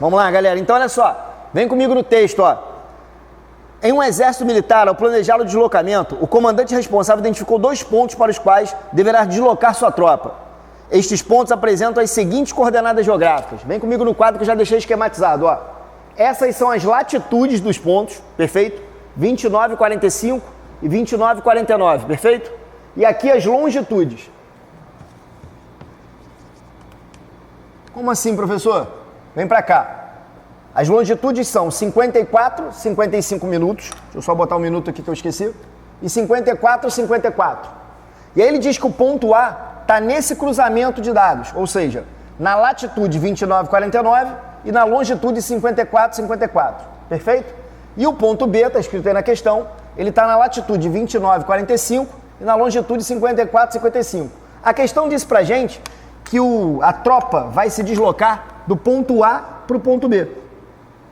Vamos lá, galera. Então, olha só. Vem comigo no texto, ó. Em um exército militar, ao planejar o deslocamento, o comandante responsável identificou 2 pontos para os quais deverá deslocar sua tropa. Estes pontos apresentam as seguintes coordenadas geográficas. Vem comigo no quadro que eu já deixei esquematizado, ó. Essas são as latitudes dos pontos, perfeito? 29,45 e 29,49, perfeito? E aqui as longitudes. Como assim, professor? Vem para cá. As longitudes são 54, 55 minutos. Deixa eu só botar um minuto aqui que eu esqueci. E 54, 54. E aí ele diz que o ponto A está nesse cruzamento de dados. Ou seja, na latitude 29,49 e na longitude 54, 54. Perfeito? E o ponto B, está escrito aí na questão, ele está na latitude 29,45 e na longitude 54, 55. A questão diz pra gente que a tropa vai se deslocar do ponto A para o ponto B.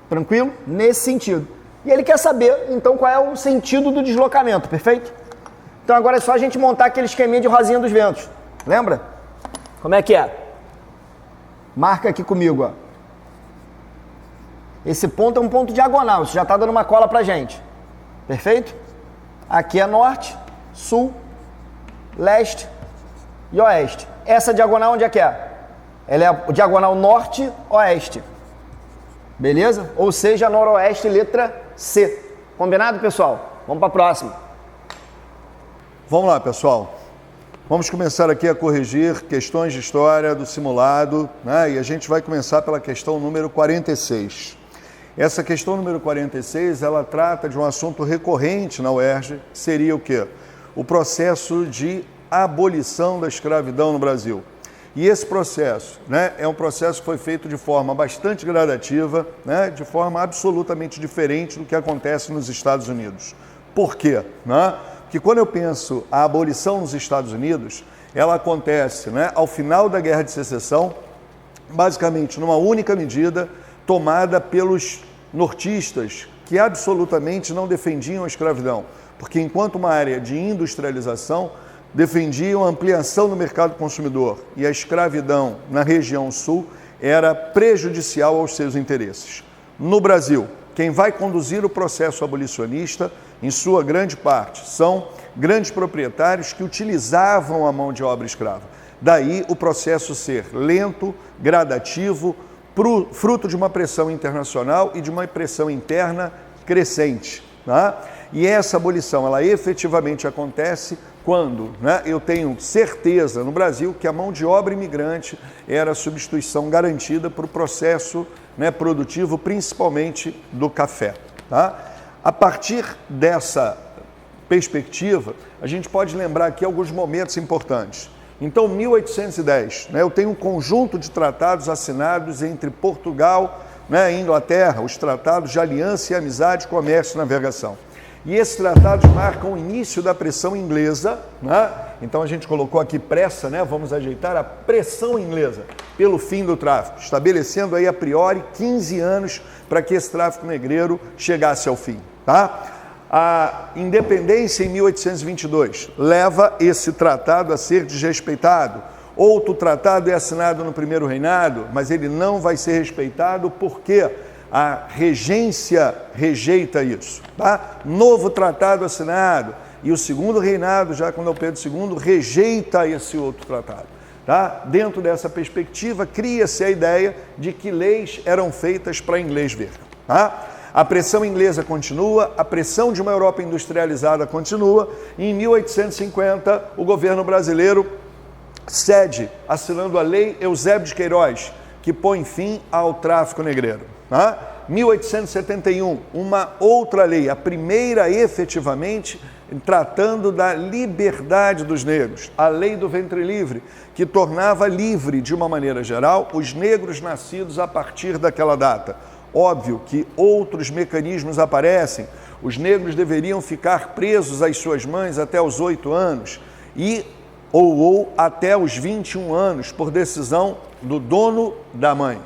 Tranquilo? Nesse sentido. E ele quer saber, então, qual é o sentido do deslocamento, perfeito? Então agora é só a gente montar aquele esqueminha de rosinha dos ventos. Lembra? Como é que é? Marca aqui comigo, ó. Esse ponto é um ponto diagonal, isso já está dando uma cola pra gente. Perfeito? Aqui é norte, sul, leste e oeste. Essa diagonal onde é que é? Ela é a diagonal norte-oeste. Beleza? Ou seja, noroeste, letra C. Combinado, pessoal? Vamos para a próxima. Vamos lá, pessoal. Vamos começar aqui a corrigir questões de história do simulado, né? E a gente vai começar pela questão número 46. Essa questão número 46, ela trata de um assunto recorrente na UERJ, que seria o quê? O processo de abolição da escravidão no Brasil. E esse processo, né, é um processo que foi feito de forma bastante gradativa, né, de forma absolutamente diferente do que acontece nos Estados Unidos. Por quê? Né? Porque quando eu penso a abolição nos Estados Unidos, ela acontece, né, ao final da Guerra de Secessão, basicamente numa única medida tomada pelos nortistas, que absolutamente não defendiam a escravidão, porque enquanto uma área de industrialização, defendiam a ampliação do mercado consumidor e a escravidão na região sul era prejudicial aos seus interesses. No Brasil, quem vai conduzir o processo abolicionista, em sua grande parte, são grandes proprietários que utilizavam a mão de obra escrava. Daí o processo ser lento, gradativo, fruto de uma pressão internacional e de uma pressão interna crescente. Tá? E essa abolição, ela efetivamente acontece quando, né, eu tenho certeza no Brasil que a mão de obra imigrante era a substituição garantida para o processo, né, produtivo, principalmente do café. Tá? A partir dessa perspectiva, a gente pode lembrar aqui alguns momentos importantes. Então, 1810, né, eu tenho um conjunto de tratados assinados entre Portugal, né, e Inglaterra, os tratados de aliança e amizade, comércio e navegação. E esses tratados marcam o início da pressão inglesa, né? Então a gente colocou aqui pressa, né? Vamos ajeitar a pressão inglesa pelo fim do tráfico, estabelecendo aí a priori 15 anos para que esse tráfico negreiro chegasse ao fim, tá? A independência em 1822 leva esse tratado a ser desrespeitado. Outro tratado é assinado no primeiro reinado, mas ele não vai ser respeitado porque a regência rejeita isso. Tá? Novo tratado assinado e o segundo reinado, já com Dom Pedro II, rejeita esse outro tratado. Tá? Dentro dessa perspectiva, cria-se a ideia de que leis eram feitas para inglês ver. Tá? A pressão inglesa continua, a pressão de uma Europa industrializada continua, e em 1850 o governo brasileiro cede, assinando a Lei Eusébio de Queiroz, que põe fim ao tráfico negreiro. 1871, uma outra lei, a primeira efetivamente tratando da liberdade dos negros, a Lei do Ventre Livre, que tornava livre, de uma maneira geral, os negros nascidos a partir daquela data. Óbvio que outros mecanismos aparecem, os negros deveriam ficar presos às suas mães até os 8 anos ou até os 21 anos, por decisão do dono da mãe.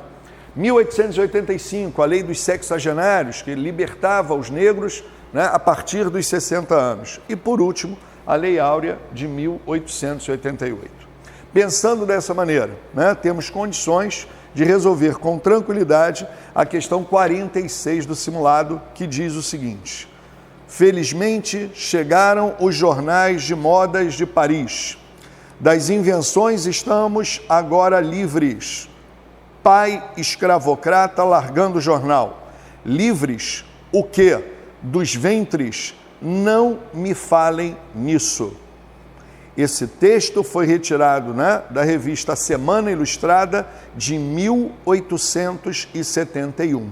1885, a lei dos sexagenários, que libertava os negros, né, a partir dos 60 anos. E, por último, a Lei Áurea de 1888. Pensando dessa maneira, né, temos condições de resolver com tranquilidade a questão 46 do simulado, que diz o seguinte: felizmente chegaram os jornais de modas de Paris. Das invenções estamos agora livres. Pai escravocrata largando o jornal. Livres o quê? Dos ventres? Não me falem nisso. Esse texto foi retirado da revista Semana Ilustrada de 1871.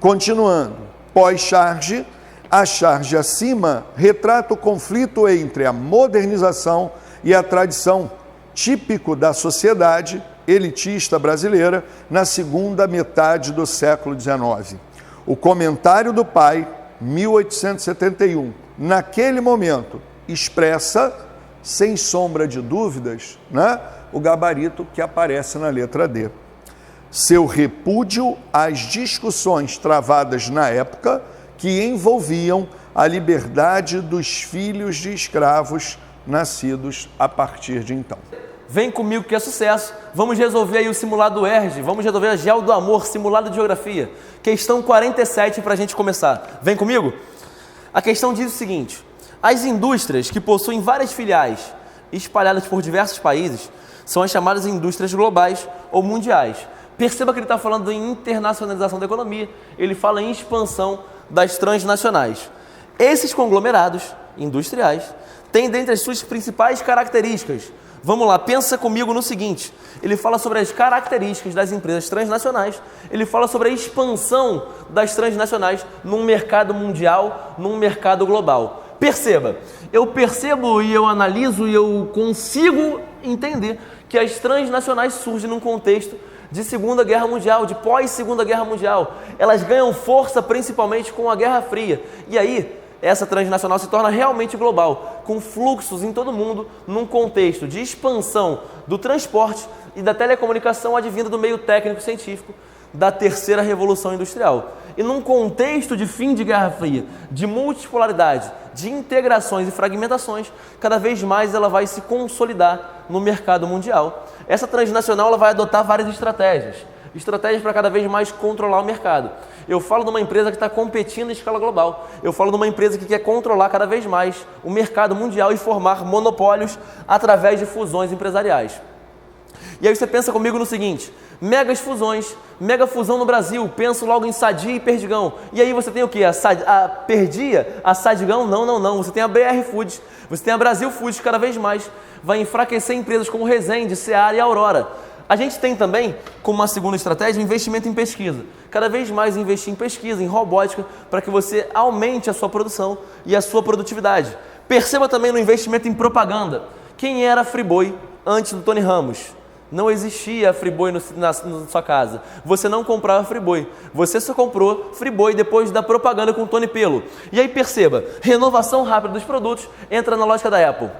Continuando, pós-charge, a charge acima retrata o conflito entre a modernização e a tradição, típico da sociedade elitista brasileira na segunda metade do século XIX. O comentário do pai, 1871, naquele momento, expressa, sem sombra de dúvidas, o gabarito que aparece na letra D. Seu repúdio às discussões travadas na época que envolviam a liberdade dos filhos de escravos nascidos a partir de então. Vem comigo que é sucesso. Vamos resolver aí o simulado UERJ, vamos resolver a Geo do Amor, simulado de geografia. Questão 47 para a gente começar. Vem comigo? A questão diz o seguinte: as indústrias que possuem várias filiais espalhadas por diversos países são as chamadas indústrias globais ou mundiais. Perceba que ele está falando em internacionalização da economia, ele fala em expansão das transnacionais. Esses conglomerados industriais têm dentre as suas principais características. Vamos lá, pensa comigo no seguinte: ele fala sobre as características das empresas transnacionais, ele fala sobre a expansão das transnacionais num mercado mundial, num mercado global. Perceba, eu percebo e eu analiso e eu consigo entender que as transnacionais surgem num contexto de Segunda Guerra Mundial, de pós-Segunda Guerra Mundial. Elas ganham força principalmente com a Guerra Fria. E aí, essa transnacional se torna realmente global, com fluxos em todo o mundo, num contexto de expansão do transporte e da telecomunicação advinda do meio técnico-científico da terceira revolução industrial. E num contexto de fim de Guerra Fria, de multipolaridade, de integrações e fragmentações, cada vez mais ela vai se consolidar no mercado mundial. Essa transnacional ela vai adotar várias estratégias para cada vez mais controlar o mercado. Eu falo de uma empresa que está competindo em escala global. Eu falo de uma empresa que quer controlar cada vez mais o mercado mundial e formar monopólios através de fusões empresariais. E aí você pensa comigo no seguinte: megas fusões, mega fusão no Brasil, penso logo em Sadia e Perdigão. E aí você tem o quê? A Perdia, a Sadigão? Não. Você tem a BR Foods, você tem a Brasil Foods, que cada vez mais vai enfraquecer empresas como Resende, Seara e Aurora. A gente tem também, como uma segunda estratégia, investimento em pesquisa. Cada vez mais investir em pesquisa, em robótica, para que você aumente a sua produção e a sua produtividade. Perceba também no investimento em propaganda. Quem era a Friboi antes do Tony Ramos? Não existia a Friboi na sua casa. Você não comprava Friboi. Você só comprou Friboi depois da propaganda com o Tony Pelo. E aí perceba, renovação rápida dos produtos entra na lógica da Apple.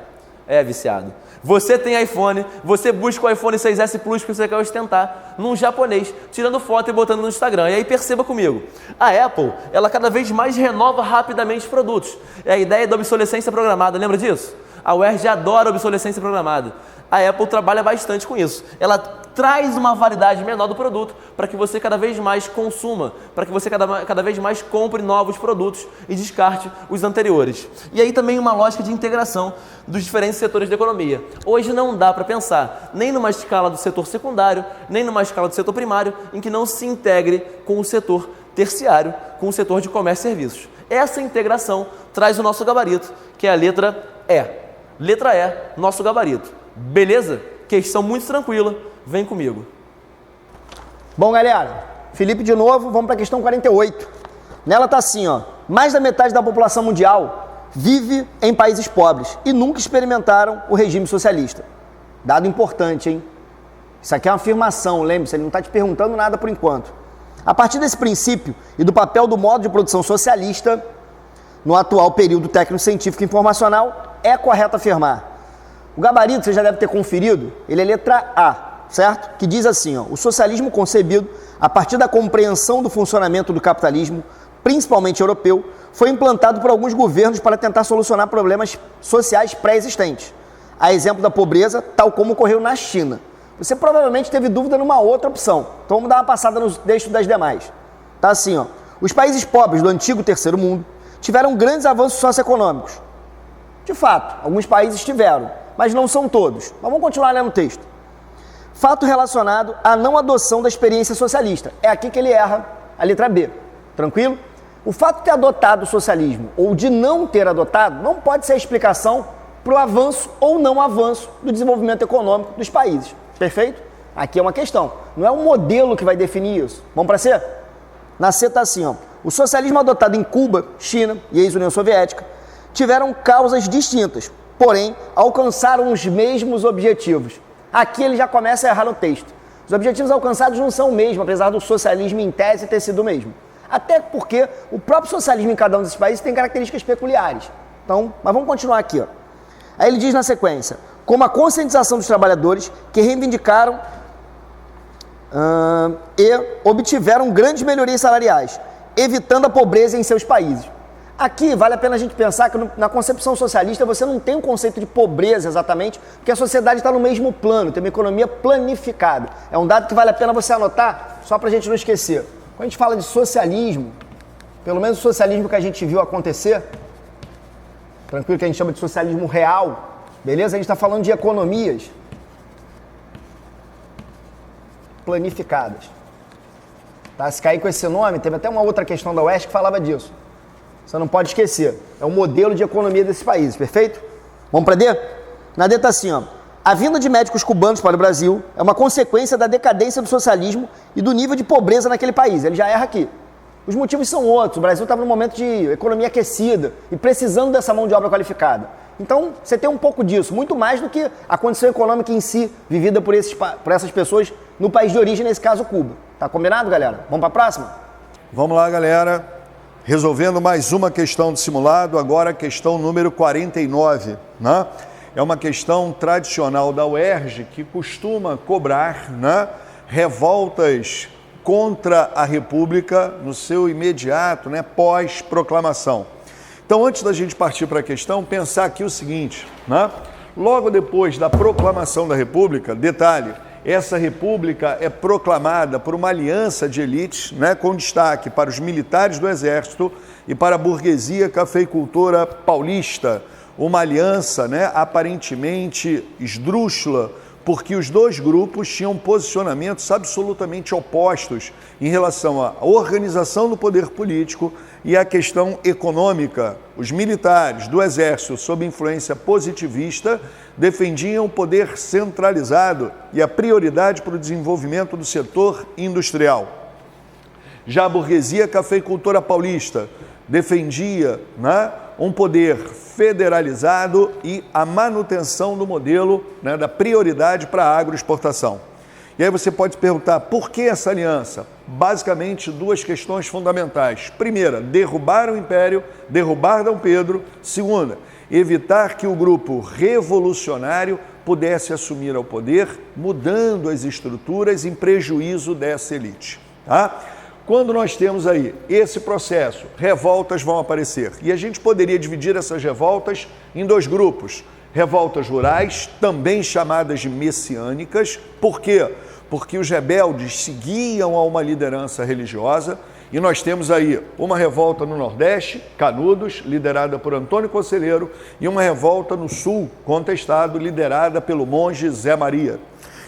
É viciado. Você tem iPhone, você busca o iPhone 6S Plus que você quer ostentar num japonês, tirando foto e botando no Instagram. E aí perceba comigo, a Apple, ela cada vez mais renova rapidamente os produtos. É a ideia da obsolescência programada, lembra disso? A UERJ adora obsolescência programada. A Apple trabalha bastante com isso. Ela traz uma validade menor do produto para que você cada vez mais consuma, para que você cada vez mais compre novos produtos e descarte os anteriores. E aí também uma lógica de integração dos diferentes setores da economia. Hoje não dá para pensar nem numa escala do setor secundário, nem numa escala do setor primário, em que não se integre com o setor terciário, com o setor de comércio e serviços. Essa integração traz o nosso gabarito, que é a letra E. Letra E, nosso gabarito. Beleza? Questão muito tranquila, vem comigo. Bom, galera, Felipe de novo, vamos para a questão 48. Nela está assim, ó: mais da metade da população mundial vive em países pobres e nunca experimentaram o regime socialista. Dado importante, hein? Isso aqui é uma afirmação, lembre-se, ele não está te perguntando nada por enquanto. A partir desse princípio e do papel do modo de produção socialista no atual período técnico-científico e informacional, é correto afirmar. O gabarito, você já deve ter conferido, ele é letra A, certo? Que diz assim, ó: o socialismo concebido a partir da compreensão do funcionamento do capitalismo, principalmente europeu, foi implantado por alguns governos para tentar solucionar problemas sociais pré-existentes. A exemplo da pobreza, tal como ocorreu na China. você provavelmente teve dúvida numa outra opção. Então vamos dar uma passada no texto das demais. Tá assim, ó. Os países pobres do antigo terceiro mundo tiveram grandes avanços socioeconômicos. De fato, alguns países tiveram, mas não são todos. Mas vamos continuar lendo o texto. Fato relacionado à não adoção da experiência socialista. É aqui que ele erra a letra B. Tranquilo? O fato de ter adotado o socialismo ou de não ter adotado não pode ser a explicação para o avanço ou não avanço do desenvolvimento econômico dos países. Perfeito? Aqui é uma questão. Não é um modelo que vai definir isso. Vamos para C? Na C está assim, ó. O socialismo adotado em Cuba, China e ex-União Soviética tiveram causas distintas, porém alcançaram os mesmos objetivos. Aqui ele já começa a errar no texto. Os objetivos alcançados não são o mesmo, apesar do socialismo em tese ter sido o mesmo. Até porque o próprio socialismo em cada um desses países tem características peculiares. Então, mas vamos continuar aqui, ó. Aí ele diz na sequência, como a conscientização dos trabalhadores que reivindicaram e obtiveram grandes melhorias salariais, evitando a pobreza em seus países. Aqui vale a pena a gente pensar que na concepção socialista você não tem um conceito de pobreza exatamente, porque a sociedade está no mesmo plano, tem uma economia planificada. É um dado que vale a pena você anotar, só para a gente não esquecer. Quando a gente fala de socialismo, pelo menos o socialismo que a gente viu acontecer, tranquilo, que a gente chama de socialismo real, beleza? A gente está falando de economias planificadas. Tá? Se cair com esse nome, teve até uma outra questão da UESC que falava disso. Você não pode esquecer. É um modelo de economia desses países, perfeito? Vamos para D? Na D está assim, ó. A vinda de médicos cubanos para o Brasil é uma consequência da decadência do socialismo e do nível de pobreza naquele país. Ele já erra aqui. Os motivos são outros. O Brasil estava num momento de economia aquecida e precisando dessa mão de obra qualificada. Então, você tem um pouco disso, muito mais do que a condição econômica em si, vivida por essas pessoas no país de origem, nesse caso, Cuba. Tá combinado, galera? Vamos para a próxima? Vamos lá, galera. Resolvendo mais uma questão do simulado, agora a questão número 49, né? É uma questão tradicional da UERJ que costuma cobrar, né, revoltas contra a República no seu imediato, né, pós-proclamação. Então, antes da gente partir para a questão, pensar aqui o seguinte, né? Logo depois da proclamação da República, detalhe, essa república é proclamada por uma aliança de elites, né, com destaque para os militares do Exército e para a burguesia cafeicultora paulista. Uma aliança, né, aparentemente esdrúxula, porque os dois grupos tinham posicionamentos absolutamente opostos em relação à organização do poder político e à questão econômica. Os militares do Exército, sob influência positivista, defendiam o poder centralizado e a prioridade para o desenvolvimento do setor industrial. Já a burguesia cafeicultora paulista defendia, né, um poder federalizado e a manutenção do modelo, né, da prioridade para a agroexportação. E aí você pode perguntar, por que essa aliança? Basicamente, duas questões fundamentais. Primeira, derrubar o Império, derrubar Dom Pedro. Segunda, evitar que o grupo revolucionário pudesse assumir o poder, mudando as estruturas em prejuízo dessa elite. Tá? Quando nós temos aí esse processo, revoltas vão aparecer. E a gente poderia dividir essas revoltas em dois grupos. Revoltas rurais, também chamadas de messiânicas. Por quê? Porque os rebeldes seguiam a uma liderança religiosa. E nós temos aí uma revolta no Nordeste, Canudos, liderada por Antônio Conselheiro, e uma revolta no Sul, Contestado, liderada pelo monge Zé Maria.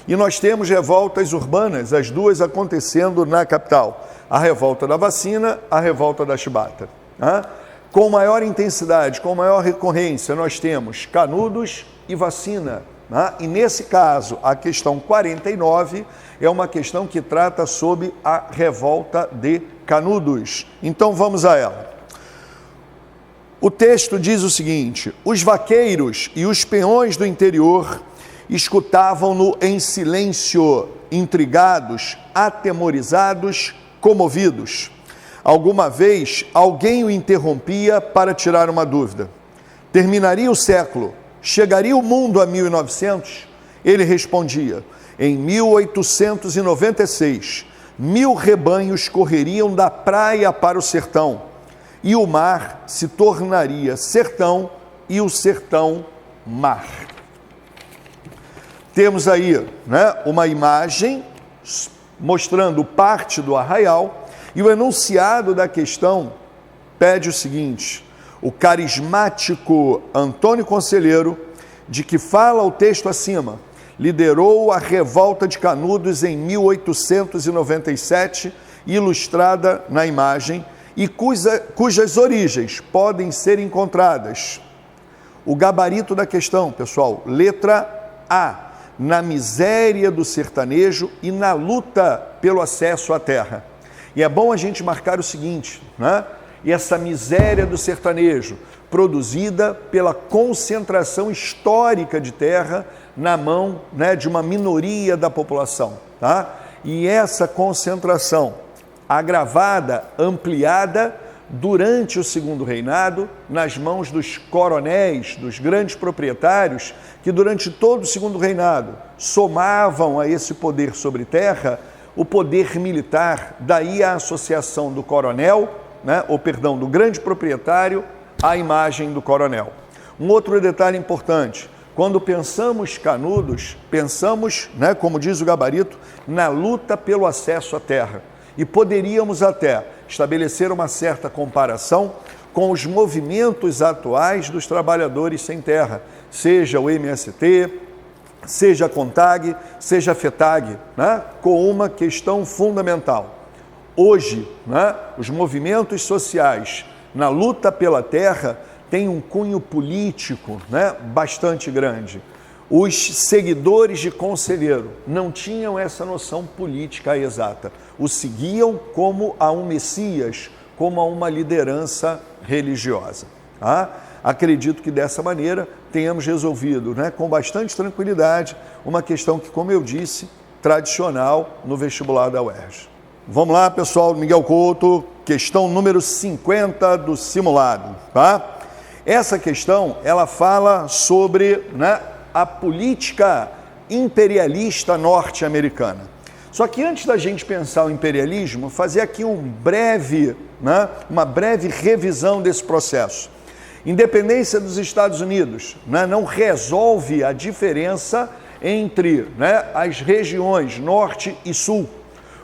E nós temos revoltas urbanas, as duas acontecendo na capital. A revolta da vacina, a revolta da chibata. Com maior intensidade, com maior recorrência, nós temos Canudos e vacina. E nesse caso, a questão 49 é uma questão que trata sobre a revolta de Canudos. Então vamos a ela. O texto diz o seguinte: os vaqueiros e os peões do interior escutavam-no em silêncio, intrigados, atemorizados, comovidos. Alguma vez, alguém o interrompia para tirar uma dúvida. Terminaria o século? Chegaria o mundo a 1900? Ele respondia, em 1896, 1000 rebanhos correriam da praia para o sertão, e o mar se tornaria sertão e o sertão mar. Temos aí, né, uma imagem mostrando parte do arraial, e o enunciado da questão pede o seguinte: o carismático Antônio Conselheiro, de que fala o texto acima, liderou a revolta de Canudos em 1897, ilustrada na imagem, e cujas origens podem ser encontradas. O gabarito da questão, pessoal, letra A, na miséria do sertanejo e na luta pelo acesso à terra. E é bom a gente marcar o seguinte, né? E essa miséria do sertanejo, produzida pela concentração histórica de terra na mão, né, de uma minoria da população, tá? E essa concentração agravada, ampliada durante o Segundo Reinado, nas mãos dos coronéis, dos grandes proprietários, que durante todo o Segundo Reinado somavam a esse poder sobre terra o poder militar, daí a associação do coronel, né, do grande proprietário à imagem do coronel. Um outro detalhe importante: quando pensamos Canudos, pensamos, né, como diz o gabarito, na luta pelo acesso à terra. E poderíamos até estabelecer uma certa comparação com os movimentos atuais dos trabalhadores sem terra, seja o MST, seja a CONTAG, seja a FETAG, né, com uma questão fundamental. Hoje, né, os movimentos sociais na luta pela terra têm um cunho político, né, bastante grande. Os seguidores de Conselheiro não tinham essa noção política exata. O seguiam como a um Messias, como a uma liderança religiosa. Tá? Acredito que dessa maneira tenhamos resolvido, né, com bastante tranquilidade, uma questão que, como eu disse, tradicional no vestibular da UERJ. Vamos lá, pessoal, Miguel Couto, questão número 50 do simulado. Tá? Essa questão, ela fala sobre, né, a política imperialista norte-americana. Só que antes da gente pensar o imperialismo, fazer aqui uma breve revisão desse processo. Independência dos Estados Unidos, né, não resolve a diferença entre, né, as regiões norte e sul.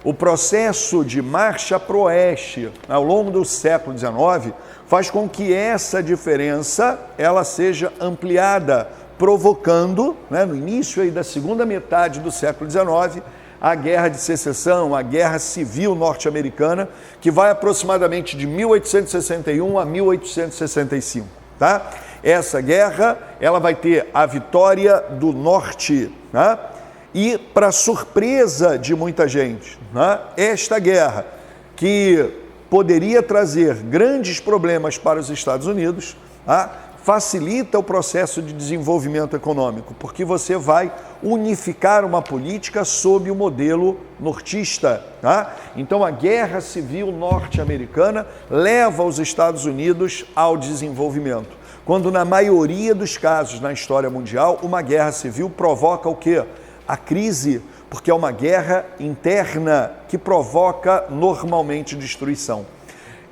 O processo de marcha para o oeste ao longo do século XIX faz com que essa diferença ela seja ampliada, provocando, né, no início aí da segunda metade do século XIX, a Guerra de Secessão, a Guerra Civil Norte-Americana, que vai aproximadamente de 1861 a 1865. Tá? Essa guerra ela vai ter a vitória do Norte, tá? E, para surpresa de muita gente, né, esta guerra, que poderia trazer grandes problemas para os Estados Unidos, tá, facilita o processo de desenvolvimento econômico, porque você vai unificar uma política sob o modelo nortista. Tá? Então, a Guerra Civil Norte-Americana leva os Estados Unidos ao desenvolvimento, quando na maioria dos casos na história mundial, uma guerra civil provoca o quê? A crise, porque é uma guerra interna que provoca normalmente destruição.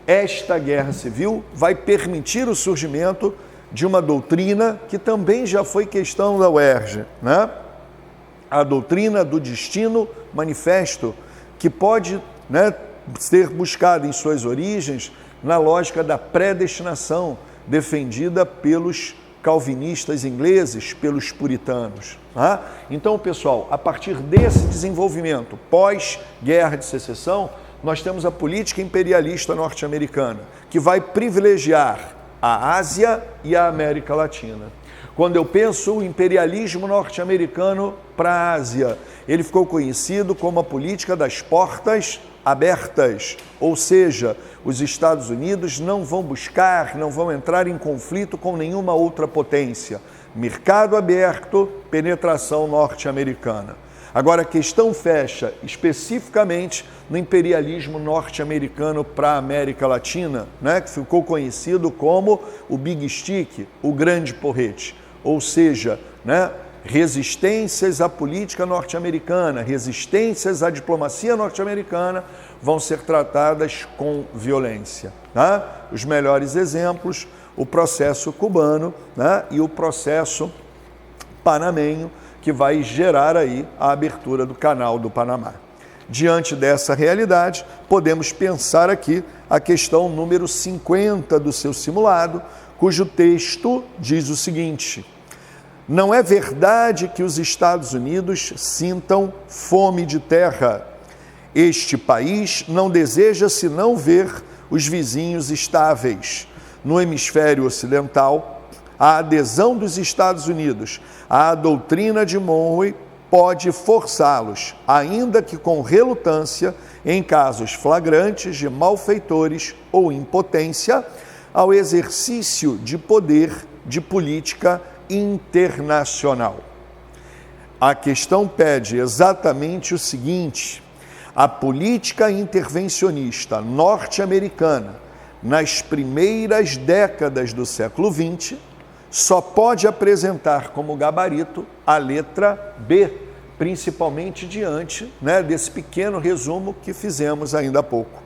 Esta guerra civil vai permitir o surgimento de uma doutrina que também já foi questão da UERJ, né? A doutrina do destino manifesto, que pode, né, ser buscada em suas origens na lógica da predestinação, defendida pelos calvinistas ingleses, pelos puritanos. Tá? Então, pessoal, a partir desse desenvolvimento pós-Guerra de Secessão, nós temos a política imperialista norte-americana, que vai privilegiar a Ásia e a América Latina. Quando eu penso o imperialismo norte-americano para a Ásia, ele ficou conhecido como a política das portas abertas, ou seja, os Estados Unidos não vão entrar em conflito com nenhuma outra potência. Mercado aberto, penetração norte-americana. Agora, a questão fecha especificamente no imperialismo norte-americano para a América Latina, né, que ficou conhecido como o Big Stick, o grande porrete, ou seja, né, resistências à política norte-americana, resistências à diplomacia norte-americana vão ser tratadas com violência. Tá? Os melhores exemplos, o processo cubano, né, e o processo panamenho, que vai gerar aí a abertura do Canal do Panamá. Diante dessa realidade, podemos pensar aqui a questão número 50 do seu simulado, cujo texto diz o seguinte: não é verdade que os Estados Unidos sintam fome de terra. Este país não deseja senão ver os vizinhos estáveis. No hemisfério ocidental, a adesão dos Estados Unidos à doutrina de Monroe pode forçá-los, ainda que com relutância, em casos flagrantes de malfeitores ou impotência, ao exercício de poder de política internacional. A questão pede exatamente o seguinte: a política intervencionista norte-americana, nas primeiras décadas do século XX, só pode apresentar como gabarito a letra B, principalmente diante, desse pequeno resumo que fizemos ainda há pouco.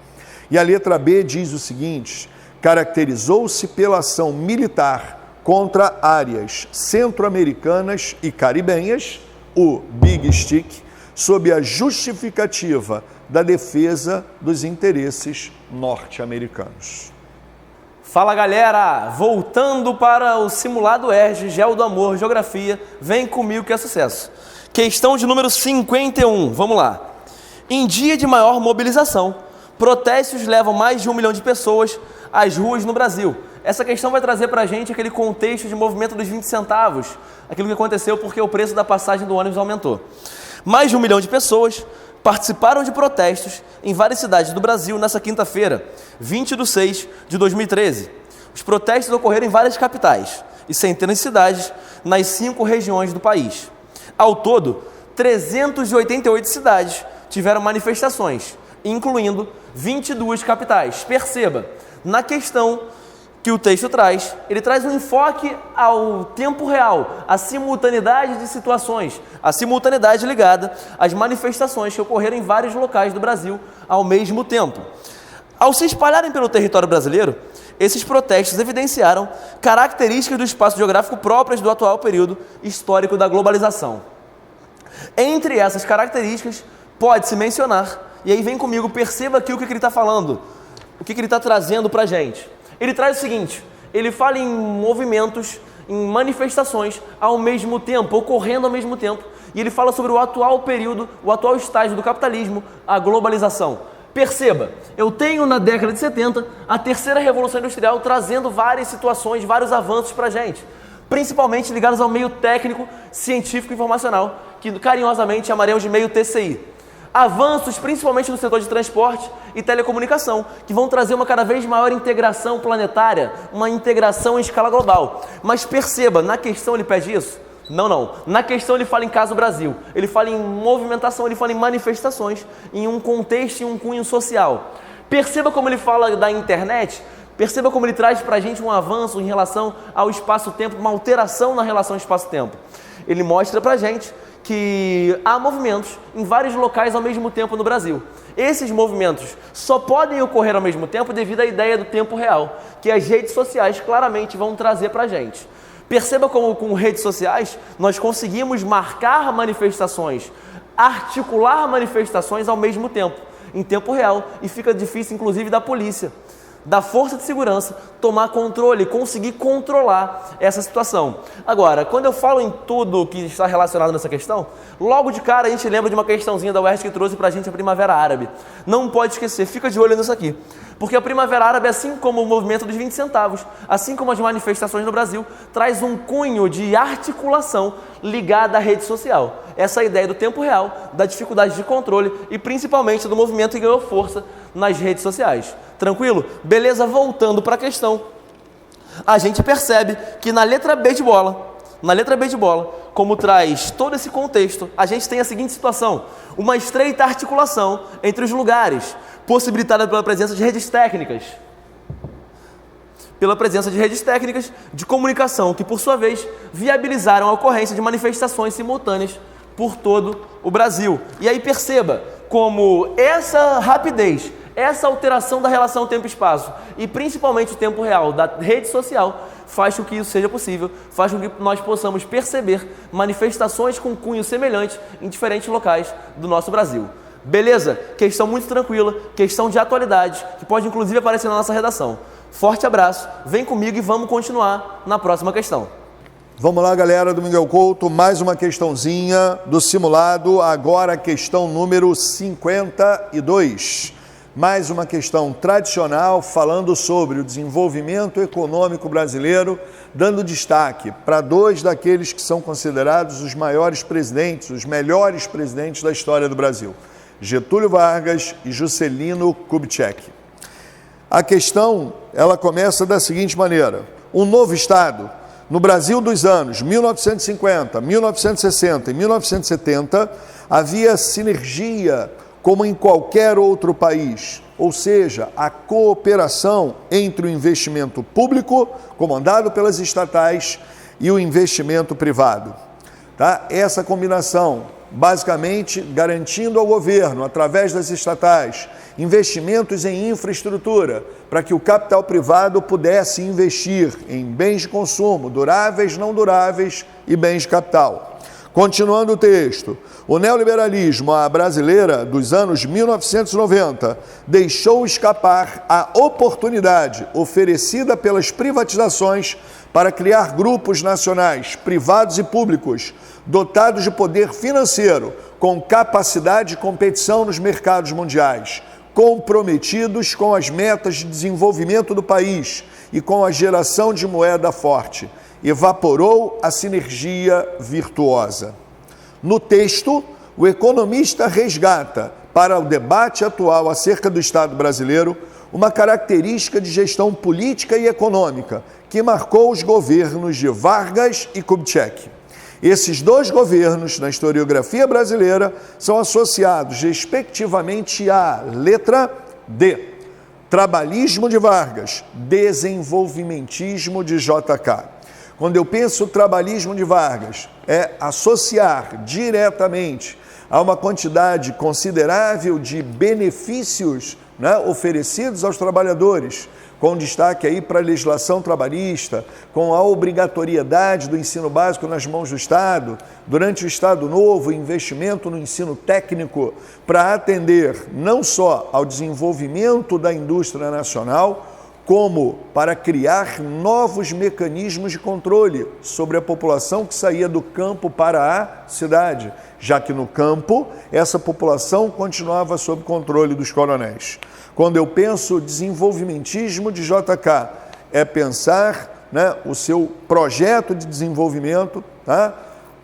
E a letra B diz o seguinte: caracterizou-se pela ação militar contra áreas centro-americanas e caribenhas, o Big Stick, sob a justificativa da defesa dos interesses norte-americanos. Fala galera, voltando para o simulado ERJ, Gel do Amor, Geografia, vem comigo que é sucesso. Questão de número 51, vamos lá. Em dia de maior mobilização, protestos levam mais de 1 milhão de pessoas às ruas no Brasil. Essa questão vai trazer para a gente aquele contexto de movimento dos 20 centavos, aquilo que aconteceu porque o preço da passagem do ônibus aumentou. Mais de 1 milhão de pessoas participaram de protestos em várias cidades do Brasil nessa quinta-feira, 20/6/2013. Os protestos ocorreram em várias capitais e centenas de cidades nas 5 regiões do país. Ao todo, 388 cidades tiveram manifestações, incluindo 22 capitais. Perceba, na questão que o texto traz, ele traz um enfoque ao tempo real, à simultaneidade de situações, a simultaneidade ligada às manifestações que ocorreram em vários locais do Brasil ao mesmo tempo. Ao se espalharem pelo território brasileiro, esses protestos evidenciaram características do espaço geográfico próprias do atual período histórico da globalização. Entre essas características, pode-se mencionar, e aí vem comigo, perceba aqui o que ele está falando, o que ele está trazendo para a gente. Ele traz o seguinte: ele fala em movimentos, em manifestações ao mesmo tempo, ocorrendo ao mesmo tempo, e ele fala sobre o atual período, o atual estágio do capitalismo, a globalização. Perceba, eu tenho na década de 70 a terceira revolução industrial trazendo várias situações, vários avanços para a gente, principalmente ligados ao meio técnico, científico e informacional, que carinhosamente chamaremos de meio TCI. Avanços principalmente no setor de transporte e telecomunicação, que vão trazer uma cada vez maior integração planetária, uma integração em escala global. Mas perceba, na questão ele pede isso? Não. Na questão ele fala em caso Brasil, ele fala em movimentação, ele fala em manifestações, em um contexto e um cunho social. Perceba como ele fala da internet, perceba como ele traz para a gente um avanço em relação ao espaço-tempo, uma alteração na relação espaço-tempo. Ele mostra para a gente que há movimentos em vários locais ao mesmo tempo no Brasil. Esses movimentos só podem ocorrer ao mesmo tempo devido à ideia do tempo real, que as redes sociais claramente vão trazer para a gente. Perceba como com redes sociais nós conseguimos marcar manifestações, articular manifestações ao mesmo tempo, em tempo real, e fica difícil inclusive da polícia, da força de segurança, tomar controle, conseguir controlar essa situação. Agora, quando eu falo em tudo que está relacionado nessa questão, logo de cara a gente lembra de uma questãozinha da UERJ que trouxe para a gente a Primavera Árabe. Não pode esquecer, fica de olho nisso aqui. Porque a Primavera Árabe, assim como o movimento dos 20 centavos, assim como as manifestações no Brasil, traz um cunho de articulação ligada à rede social. Essa ideia do tempo real, da dificuldade de controle e principalmente do movimento que ganhou força nas redes sociais. Tranquilo? Beleza, voltando para a questão. A gente percebe que na letra B de bola, como traz todo esse contexto, a gente tem a seguinte situação: uma estreita articulação entre os lugares, possibilitada pela presença de redes técnicas. De comunicação, que por sua vez viabilizaram a ocorrência de manifestações simultâneas por todo o Brasil. E aí perceba como essa rapidez, essa alteração da relação tempo-espaço e principalmente o tempo real da rede social faz com que isso seja possível, faz com que nós possamos perceber manifestações com cunho semelhante em diferentes locais do nosso Brasil. Beleza? Questão muito tranquila, questão de atualidade, que pode inclusive aparecer na nossa redação. Forte abraço, vem comigo e vamos continuar na próxima questão. Vamos lá, galera do Miguel Couto, mais uma questãozinha do simulado, agora a questão número 52. Mais uma questão tradicional falando sobre o desenvolvimento econômico brasileiro, dando destaque para dois daqueles que são considerados os maiores presidentes, os melhores presidentes da história do Brasil, Getúlio Vargas e Juscelino Kubitschek. A questão, ela começa da seguinte maneira: um novo Estado, no Brasil dos anos 1950, 1960 e 1970, havia sinergia como em qualquer outro país, ou seja, a cooperação entre o investimento público, comandado pelas estatais, e o investimento privado. Tá? Essa combinação, basicamente, garantindo ao governo, através das estatais, investimentos em infraestrutura, para que o capital privado pudesse investir em bens de consumo, duráveis, não duráveis e bens de capital. Continuando o texto, o neoliberalismo à brasileira dos anos 1990 deixou escapar a oportunidade oferecida pelas privatizações para criar grupos nacionais, privados e públicos, dotados de poder financeiro, com capacidade de competição nos mercados mundiais, comprometidos com as metas de desenvolvimento do país e com a geração de moeda forte. Evaporou a sinergia virtuosa. No texto, o economista resgata para o debate atual acerca do Estado brasileiro uma característica de gestão política e econômica que marcou os governos de Vargas e Kubitschek. Esses dois governos, na historiografia brasileira, são associados respectivamente à letra D, trabalhismo de Vargas, desenvolvimentismo de JK. Quando eu penso trabalhismo de Vargas, é associar diretamente a uma quantidade considerável de benefícios, né, oferecidos aos trabalhadores, com destaque aí para a legislação trabalhista, com a obrigatoriedade do ensino básico nas mãos do Estado, durante o Estado Novo, investimento no ensino técnico para atender não só ao desenvolvimento da indústria nacional, como para criar novos mecanismos de controle sobre a população que saía do campo para a cidade, já que no campo essa população continuava sob controle dos coronéis. Quando eu penso desenvolvimentismo de JK, é pensar, né, o seu projeto de desenvolvimento, tá,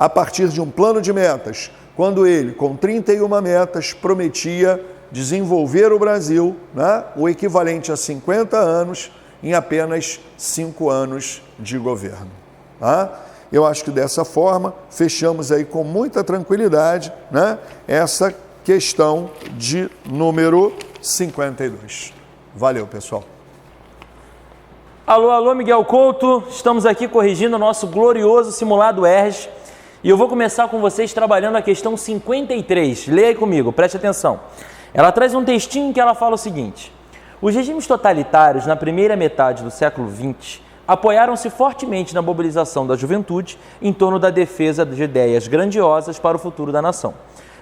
a partir de um plano de metas, quando ele, com 31 metas, prometia desenvolver o Brasil, né, o equivalente a 50 anos em apenas 5 anos de governo. Tá? Eu acho que dessa forma fechamos aí com muita tranquilidade, né, essa questão de número 52. Valeu, pessoal. Alô, alô, Miguel Couto. Estamos aqui corrigindo o nosso glorioso simulado ERJ. E eu vou começar com vocês trabalhando a questão 53. Leia aí comigo, preste atenção. Ela traz um textinho que ela fala o seguinte: os regimes totalitários, na primeira metade do século XX, apoiaram-se fortemente na mobilização da juventude em torno da defesa de ideias grandiosas para o futuro da nação.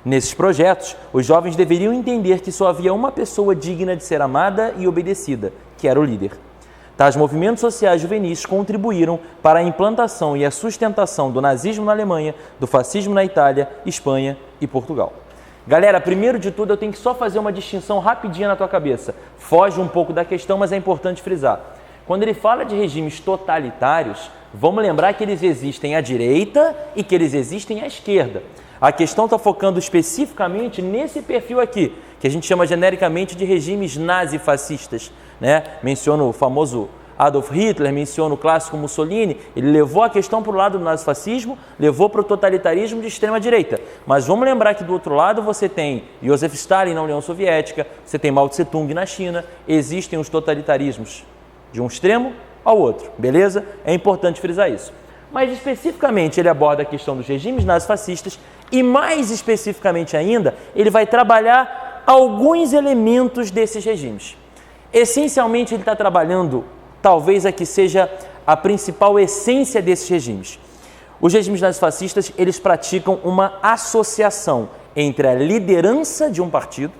Nesses projetos, os jovens deveriam entender que só havia uma pessoa digna de ser amada e obedecida, que era o líder. Tais movimentos sociais juvenis contribuíram para a implantação e a sustentação do nazismo na Alemanha, do fascismo na Itália, Espanha e Portugal. Galera, primeiro de tudo eu tenho que só fazer uma distinção rapidinha na tua cabeça. Foge um pouco da questão, mas é importante frisar. Quando ele fala de regimes totalitários, vamos lembrar que eles existem à direita e que eles existem à esquerda. A questão está focando especificamente nesse perfil aqui, que a gente chama genericamente de regimes nazifascistas, né? Menciono o famoso Adolf Hitler, menciona o clássico Mussolini. Ele levou a questão para o lado do nazifascismo, levou para o totalitarismo de extrema direita. Mas vamos lembrar que do outro lado você tem Joseph Stalin na União Soviética, você tem Mao Tse Tung na China, existem os totalitarismos de um extremo ao outro, beleza? É importante frisar isso. Mas especificamente ele aborda a questão dos regimes nazifascistas e mais especificamente ainda, ele vai trabalhar alguns elementos desses regimes. Essencialmente ele está trabalhando talvez a que seja a principal essência desses regimes. Os regimes nazifascistas, eles praticam uma associação entre a liderança de um partido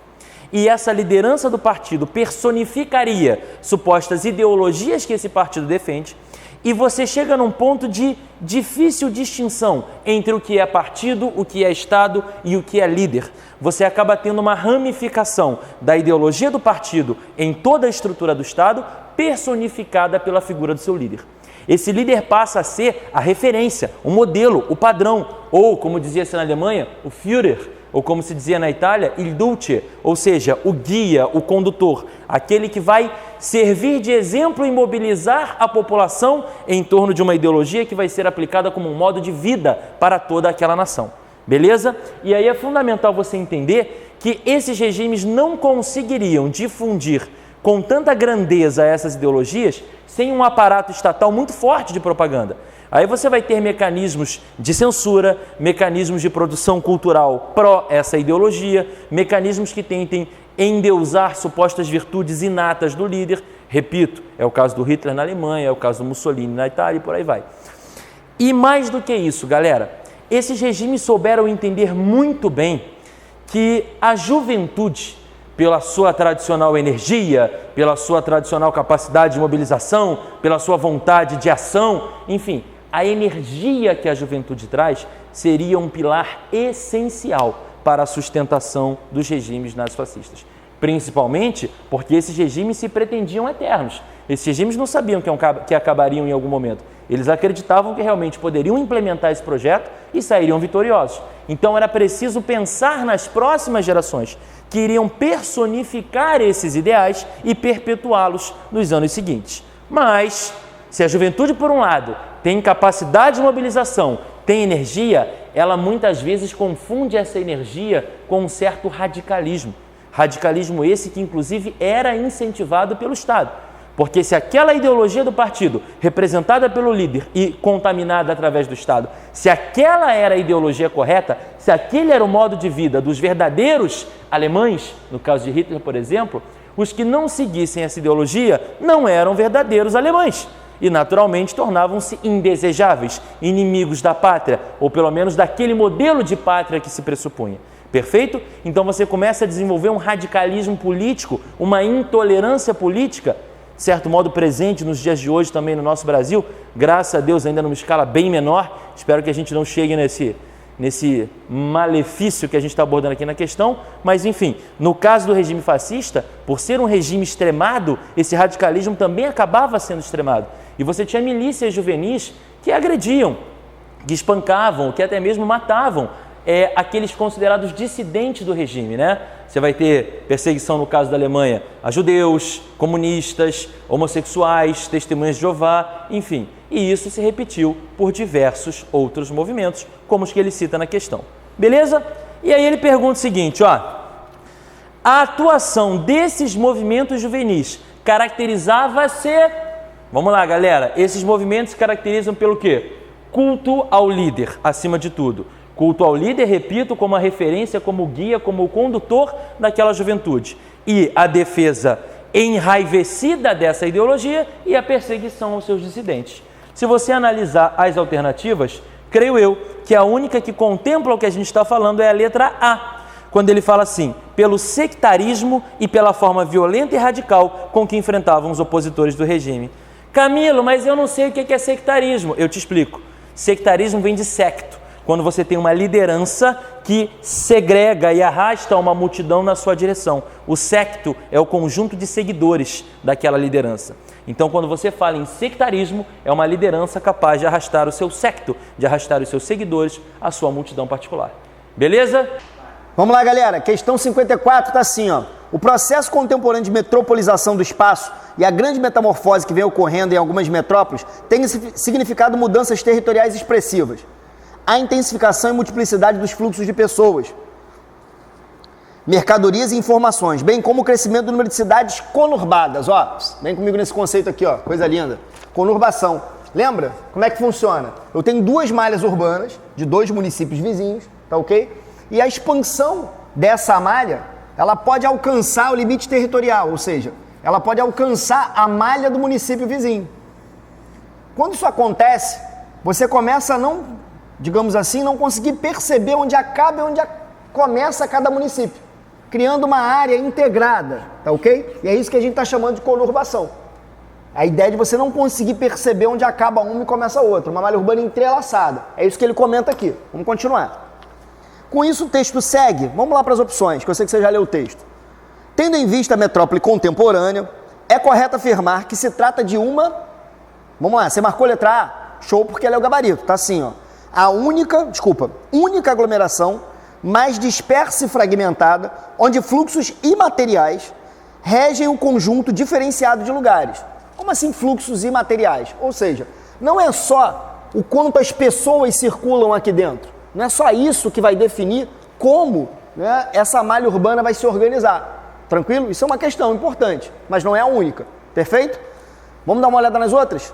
e essa liderança do partido personificaria supostas ideologias que esse partido defende, e você chega num ponto de difícil distinção entre o que é partido, o que é Estado e o que é líder. Você acaba tendo uma ramificação da ideologia do partido em toda a estrutura do Estado, personificada pela figura do seu líder. Esse líder passa a ser a referência, o modelo, o padrão, ou, como dizia-se na Alemanha, o Führer, ou como se dizia na Itália, il Duce, ou seja, o guia, o condutor, aquele que vai servir de exemplo e mobilizar a população em torno de uma ideologia que vai ser aplicada como um modo de vida para toda aquela nação. Beleza? E aí é fundamental você entender que esses regimes não conseguiriam difundir com tanta grandeza essas ideologias sem um aparato estatal muito forte de propaganda. Aí você vai ter mecanismos de censura, mecanismos de produção cultural pró essa ideologia, mecanismos que tentem endeusar supostas virtudes inatas do líder. Repito, é o caso do Hitler na Alemanha, é o caso do Mussolini na Itália e por aí vai. E mais do que isso, galera, esses regimes souberam entender muito bem que a juventude, pela sua tradicional energia, pela sua tradicional capacidade de mobilização, pela sua vontade de ação, enfim, a energia que a juventude traz seria um pilar essencial para a sustentação dos regimes nazifascistas. Principalmente porque esses regimes se pretendiam eternos. Esses regimes não sabiam que acabariam em algum momento. Eles acreditavam que realmente poderiam implementar esse projeto e sairiam vitoriosos. Então era preciso pensar nas próximas gerações que iriam personificar esses ideais e perpetuá-los nos anos seguintes. Mas, se a juventude, por um lado, tem capacidade de mobilização, tem energia, ela muitas vezes confunde essa energia com um certo radicalismo. Radicalismo esse que, inclusive, era incentivado pelo Estado. Porque se aquela ideologia do partido, representada pelo líder e contaminada através do Estado, se aquela era a ideologia correta, se aquele era o modo de vida dos verdadeiros alemães, no caso de Hitler, por exemplo, os que não seguissem essa ideologia não eram verdadeiros alemães e, naturalmente, tornavam-se indesejáveis, inimigos da pátria, ou pelo menos daquele modelo de pátria que se pressupunha. Perfeito? Então você começa a desenvolver um radicalismo político, uma intolerância política, de certo modo presente nos dias de hoje também no nosso Brasil, graças a Deus ainda numa escala bem menor. Espero que a gente não chegue nesse malefício que a gente está abordando aqui na questão, mas enfim, no caso do regime fascista, por ser um regime extremado, esse radicalismo também acabava sendo extremado. E você tinha milícias juvenis que agrediam, que espancavam, que até mesmo matavam aqueles considerados dissidentes do regime, né? Você vai ter perseguição, no caso da Alemanha, a judeus, comunistas, homossexuais, testemunhas de Jeová, enfim. E isso se repetiu por diversos outros movimentos, como os que ele cita na questão. Beleza? E aí ele pergunta o seguinte, ó. A atuação desses movimentos juvenis caracterizava-se... Vamos lá, galera. Esses movimentos se caracterizam pelo quê? Culto ao líder, acima de tudo. Culto ao líder, repito, como a referência, como guia, como o condutor daquela juventude. E a defesa enraivecida dessa ideologia e a perseguição aos seus dissidentes. Se você analisar as alternativas, creio eu que a única que contempla o que a gente está falando é a letra A, quando ele fala assim, pelo sectarismo e pela forma violenta e radical com que enfrentavam os opositores do regime. Camilo, mas eu não sei o que é sectarismo. Eu te explico. Sectarismo vem de secto. Quando você tem uma liderança que segrega e arrasta uma multidão na sua direção. O secto é o conjunto de seguidores daquela liderança. Então, quando você fala em sectarismo, é uma liderança capaz de arrastar o seu secto, de arrastar os seus seguidores, a sua multidão particular. Beleza? Vamos lá, galera. Questão 54 está assim, ó. O processo contemporâneo de metropolização do espaço e a grande metamorfose que vem ocorrendo em algumas metrópoles tem significado mudanças territoriais expressivas. A intensificação e multiplicidade dos fluxos de pessoas, mercadorias e informações, bem como o crescimento do número de cidades conurbadas. Ó, vem comigo nesse conceito aqui, ó, coisa linda. Conurbação. Lembra? Como é que funciona? Eu tenho duas malhas urbanas de dois municípios vizinhos, tá ok? E a expansão dessa malha, ela pode alcançar o limite territorial, ou seja, ela pode alcançar a malha do município vizinho. Quando isso acontece, você começa a não, digamos assim, não conseguir perceber onde acaba e onde começa cada município, criando uma área integrada, tá ok? E é isso que a gente está chamando de conurbação. A ideia de você não conseguir perceber onde acaba uma e começa a outra, uma malha urbana entrelaçada. É isso que ele comenta aqui. Vamos continuar. Com isso o texto segue, vamos lá para as opções, que eu sei que você já leu o texto. Tendo em vista a metrópole contemporânea, é correto afirmar que se trata de uma... Vamos lá, você marcou a letra A? Show, porque ela é o gabarito, tá assim, ó. A única aglomeração mais dispersa e fragmentada, onde fluxos imateriais regem um conjunto diferenciado de lugares. Como assim fluxos imateriais? Ou seja, não é só o quanto as pessoas circulam aqui dentro, não é só isso que vai definir como, né, essa malha urbana vai se organizar. Tranquilo? Isso é uma questão importante, mas não é a única. Perfeito? Vamos dar uma olhada nas outras?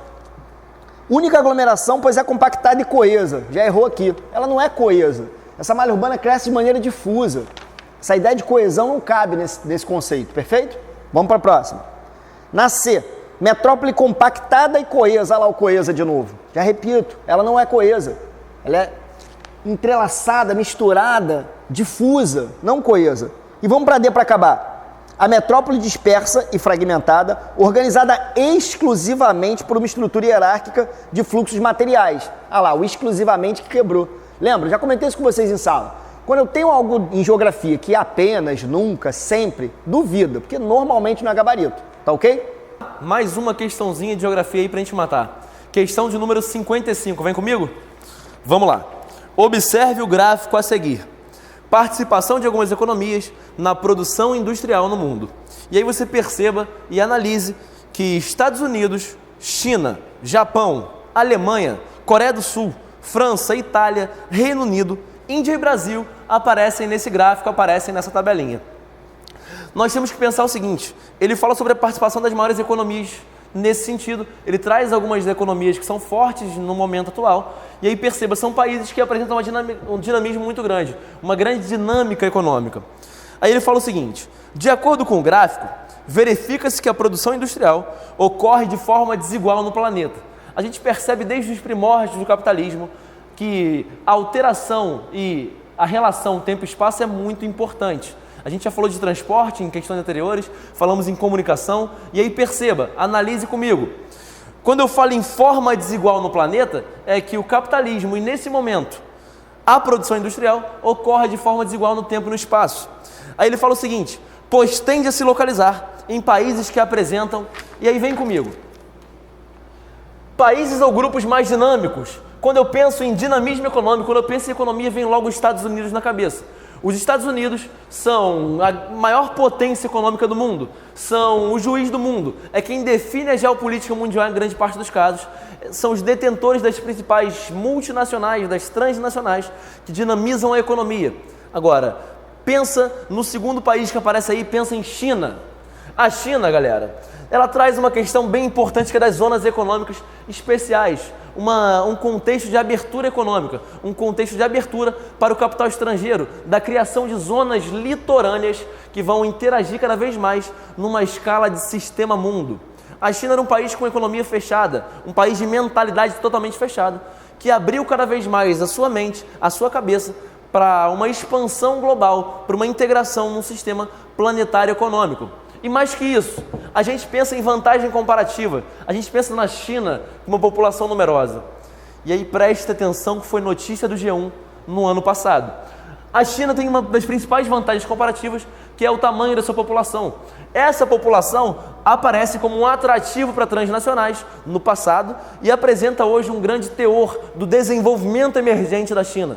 Única aglomeração, pois é compactada e coesa. Já errou aqui. Ela não é coesa. Essa malha urbana cresce de maneira difusa. Essa ideia de coesão não cabe nesse conceito. Perfeito? Vamos para a próxima. Na C, metrópole compactada e coesa. Olha lá o coesa de novo. Já repito, ela não é coesa. Ela é entrelaçada, misturada, difusa, não coesa. E vamos para D para acabar. A metrópole dispersa e fragmentada, organizada exclusivamente por uma estrutura hierárquica de fluxos materiais. Ah lá, o exclusivamente que quebrou. Lembra? Já comentei isso com vocês em sala. Quando eu tenho algo em geografia que é apenas, nunca, sempre, duvida, porque normalmente não é gabarito. Tá ok? Mais uma questãozinha de geografia aí pra gente matar. Questão de número 55. Vem comigo? Vamos lá. Observe o gráfico a seguir. Participação de algumas economias na produção industrial no mundo. E aí você perceba e analise que Estados Unidos, China, Japão, Alemanha, Coreia do Sul, França, Itália, Reino Unido, Índia e Brasil aparecem nesse gráfico, aparecem nessa tabelinha. Nós temos que pensar o seguinte, ele fala sobre a participação das maiores economias nesse sentido, ele traz algumas economias que são fortes no momento atual, e aí perceba, são países que apresentam um dinamismo muito grande, uma grande dinâmica econômica. Aí ele fala o seguinte, de acordo com o gráfico, verifica-se que a produção industrial ocorre de forma desigual no planeta. A gente percebe desde os primórdios do capitalismo que a alteração e a relação tempo-espaço é muito importante. A gente já falou de transporte em questões anteriores, falamos em comunicação, e aí perceba, analise comigo. Quando eu falo em forma desigual no planeta, é que o capitalismo, e nesse momento, a produção industrial ocorre de forma desigual no tempo e no espaço. Aí ele fala o seguinte, pois tende a se localizar em países que apresentam, e aí vem comigo, países ou grupos mais dinâmicos. Quando eu penso em dinamismo econômico, quando eu penso em economia, vem logo os Estados Unidos na cabeça. Os Estados Unidos são a maior potência econômica do mundo, são o juiz do mundo, é quem define a geopolítica mundial em grande parte dos casos, são os detentores das principais multinacionais, das transnacionais, que dinamizam a economia. Agora, pensa no segundo país que aparece aí, pensa em China. A China, galera, ela traz uma questão bem importante que é das zonas econômicas especiais, um contexto de abertura econômica, um contexto de abertura para o capital estrangeiro, da criação de zonas litorâneas que vão interagir cada vez mais numa escala de sistema mundo. A China era um país com economia fechada, um país de mentalidade totalmente fechada, que abriu cada vez mais a sua mente, a sua cabeça, para uma expansão global, para uma integração num sistema planetário econômico. E mais que isso, a gente pensa em vantagem comparativa, a gente pensa na China com uma população numerosa. E aí preste atenção que foi notícia do G1 no ano passado. A China tem uma das principais vantagens comparativas, que é o tamanho da sua população. Essa população aparece como um atrativo para transnacionais no passado e apresenta hoje um grande teor do desenvolvimento emergente da China.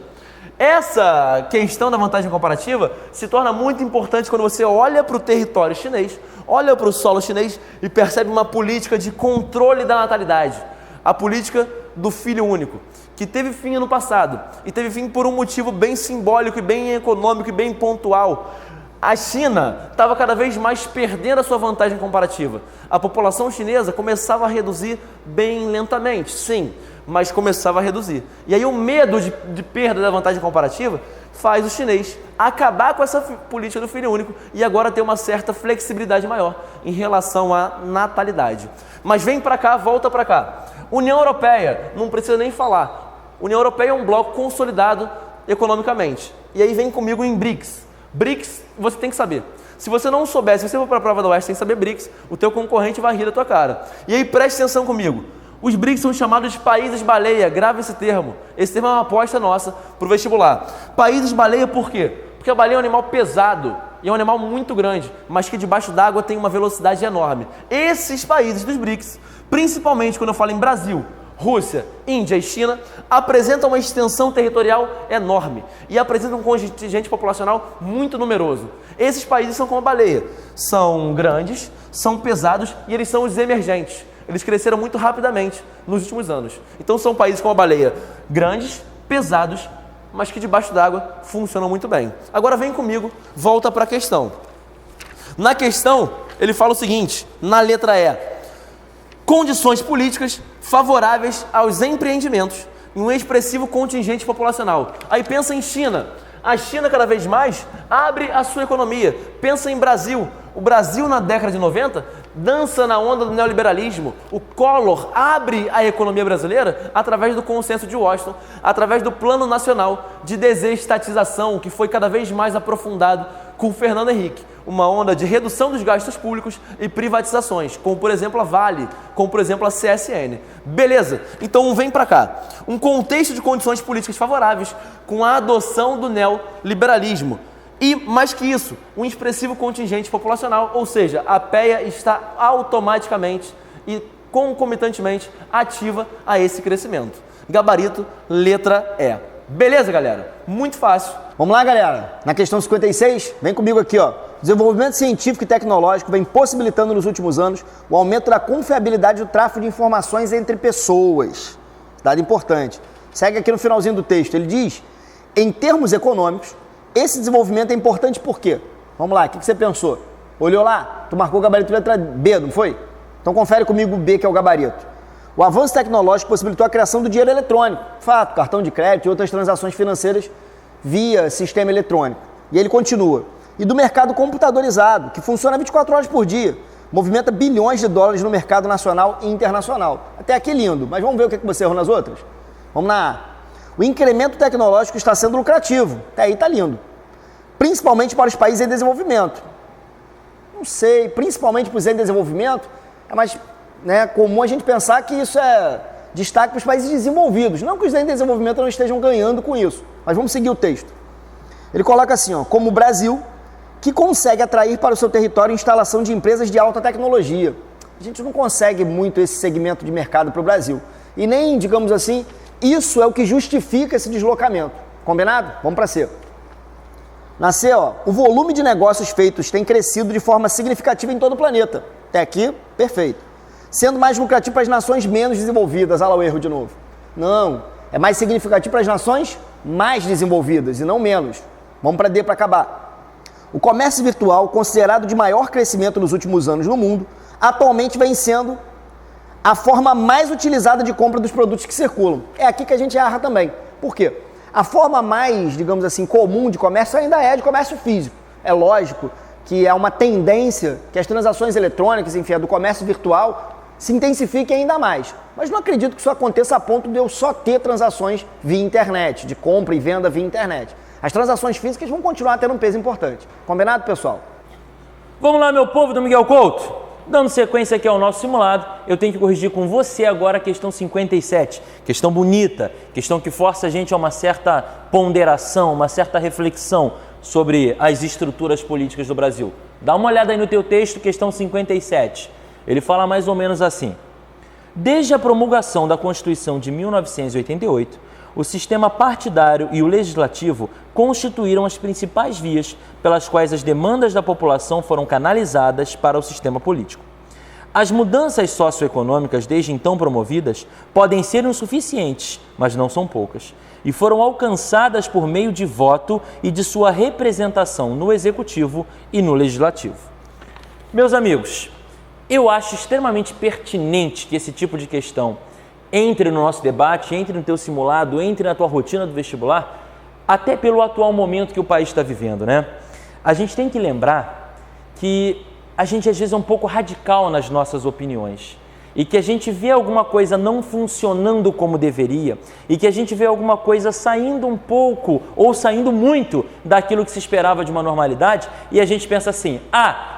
Essa questão da vantagem comparativa se torna muito importante quando você olha para o território chinês, olha para o solo chinês e percebe uma política de controle da natalidade. A política do filho único, que teve fim no passado e teve fim por um motivo bem simbólico e bem econômico e bem pontual. A China estava cada vez mais perdendo a sua vantagem comparativa. A população chinesa começava a reduzir bem lentamente, sim, mas começava a reduzir. E aí o medo de perda da vantagem comparativa faz o chinês acabar com essa política do filho único e agora ter uma certa flexibilidade maior em relação à natalidade. Mas vem para cá, volta para cá. União Europeia, não precisa nem falar. União Europeia é um bloco consolidado economicamente. E aí vem comigo em BRICS. BRICS, você tem que saber. Se você não souber, se você for para a prova da UERJ sem saber BRICS, o teu concorrente vai rir da tua cara. E aí preste atenção comigo. Os BRICS são chamados de países baleia, grave esse termo. Esse termo é uma aposta nossa para o vestibular. Países baleia por quê? Porque a baleia é um animal pesado e é um animal muito grande, mas que debaixo d'água tem uma velocidade enorme. Esses países dos BRICS, principalmente quando eu falo em Brasil, Rússia, Índia e China, apresentam uma extensão territorial enorme e apresentam um contingente populacional muito numeroso. Esses países são como a baleia, são grandes, são pesados e eles são os emergentes. Eles cresceram muito rapidamente nos últimos anos. Então são países como a baleia, grandes, pesados, mas que debaixo d'água funcionam muito bem. Agora vem comigo, volta para a questão. Na questão, ele fala o seguinte, na letra E: condições políticas favoráveis aos empreendimentos e um expressivo contingente populacional. Aí pensa em China. A China cada vez mais abre a sua economia. Pensa em Brasil. O Brasil na década de 90 dança na onda do neoliberalismo. O Collor abre a economia brasileira através do consenso de Washington, através do Plano Nacional de Desestatização, que foi cada vez mais aprofundado com o Fernando Henrique. Uma onda de redução dos gastos públicos e privatizações, como por exemplo a Vale, como por exemplo a CSN. Beleza, então vem para cá. Um contexto de condições políticas favoráveis com a adoção do neoliberalismo. E, mais que isso, um expressivo contingente populacional, ou seja, a PEA está automaticamente e concomitantemente ativa a esse crescimento. Gabarito, letra E. Beleza, galera? Muito fácil. Vamos lá, galera. Na questão 56, vem comigo aqui, ó. Desenvolvimento científico e tecnológico vem possibilitando nos últimos anos o aumento da confiabilidade do tráfego de informações entre pessoas. Dado importante. Segue aqui no finalzinho do texto. Ele diz, em termos econômicos, esse desenvolvimento é importante por quê? Vamos lá, o que você pensou? Olhou lá? Tu marcou o gabarito letra B, não foi? Então confere comigo o B, que é o gabarito. O avanço tecnológico possibilitou a criação do dinheiro eletrônico. Fato, cartão de crédito e outras transações financeiras via sistema eletrônico. E ele continua. E do mercado computadorizado, que funciona 24 horas por dia. Movimenta bilhões de dólares no mercado nacional e internacional. Até aqui lindo, mas vamos ver o que você errou nas outras? Vamos na A. O incremento tecnológico está sendo lucrativo. Até aí tá lindo. Principalmente para os países em desenvolvimento. Não sei, principalmente para os em desenvolvimento, é mais comum a gente pensar que isso é destaque para os países desenvolvidos. Não que os em desenvolvimento não estejam ganhando com isso, mas vamos seguir o texto. Ele coloca assim, ó, como o Brasil, que consegue atrair para o seu território instalação de empresas de alta tecnologia. A gente não consegue muito esse segmento de mercado para o Brasil. E nem, digamos assim, isso é o que justifica esse deslocamento. Combinado? Vamos para C. Na C, ó, o volume de negócios feitos tem crescido de forma significativa em todo o planeta. Até aqui, perfeito. Sendo mais lucrativo para as nações menos desenvolvidas. Olha lá o erro de novo. Não, é mais significativo para as nações mais desenvolvidas e não menos. Vamos para D para acabar. O comércio virtual, considerado de maior crescimento nos últimos anos no mundo, atualmente vem sendo a forma mais utilizada de compra dos produtos que circulam. É aqui que a gente erra também. Por quê? A forma mais, digamos assim, comum de comércio ainda é de comércio físico. É lógico que é uma tendência que as transações eletrônicas, enfim, do comércio virtual, se intensifiquem ainda mais. Mas não acredito que isso aconteça a ponto de eu só ter transações via internet, de compra e venda via internet. As transações físicas vão continuar tendo um peso importante. Combinado, pessoal? Vamos lá, meu povo do Miguel Couto. Dando sequência aqui ao nosso simulado, eu tenho que corrigir com você agora a questão 57. Questão bonita, questão que força a gente a uma certa ponderação, uma certa reflexão sobre as estruturas políticas do Brasil. Dá uma olhada aí no teu texto, questão 57. Ele fala mais ou menos assim. Desde a promulgação da Constituição de 1988, o sistema partidário e o legislativo constituíram as principais vias pelas quais as demandas da população foram canalizadas para o sistema político. As mudanças socioeconômicas desde então promovidas podem ser insuficientes, mas não são poucas, e foram alcançadas por meio de voto e de sua representação no executivo e no legislativo. Meus amigos, eu acho extremamente pertinente que esse tipo de questão entre no nosso debate, entre no teu simulado, entre na tua rotina do vestibular, até pelo atual momento que o país está vivendo, né? A gente tem que lembrar que a gente às vezes é um pouco radical nas nossas opiniões. e que a gente vê alguma coisa não funcionando como deveria e que a gente vê alguma coisa saindo um pouco ou saindo muito daquilo que se esperava de uma normalidade e a gente pensa assim,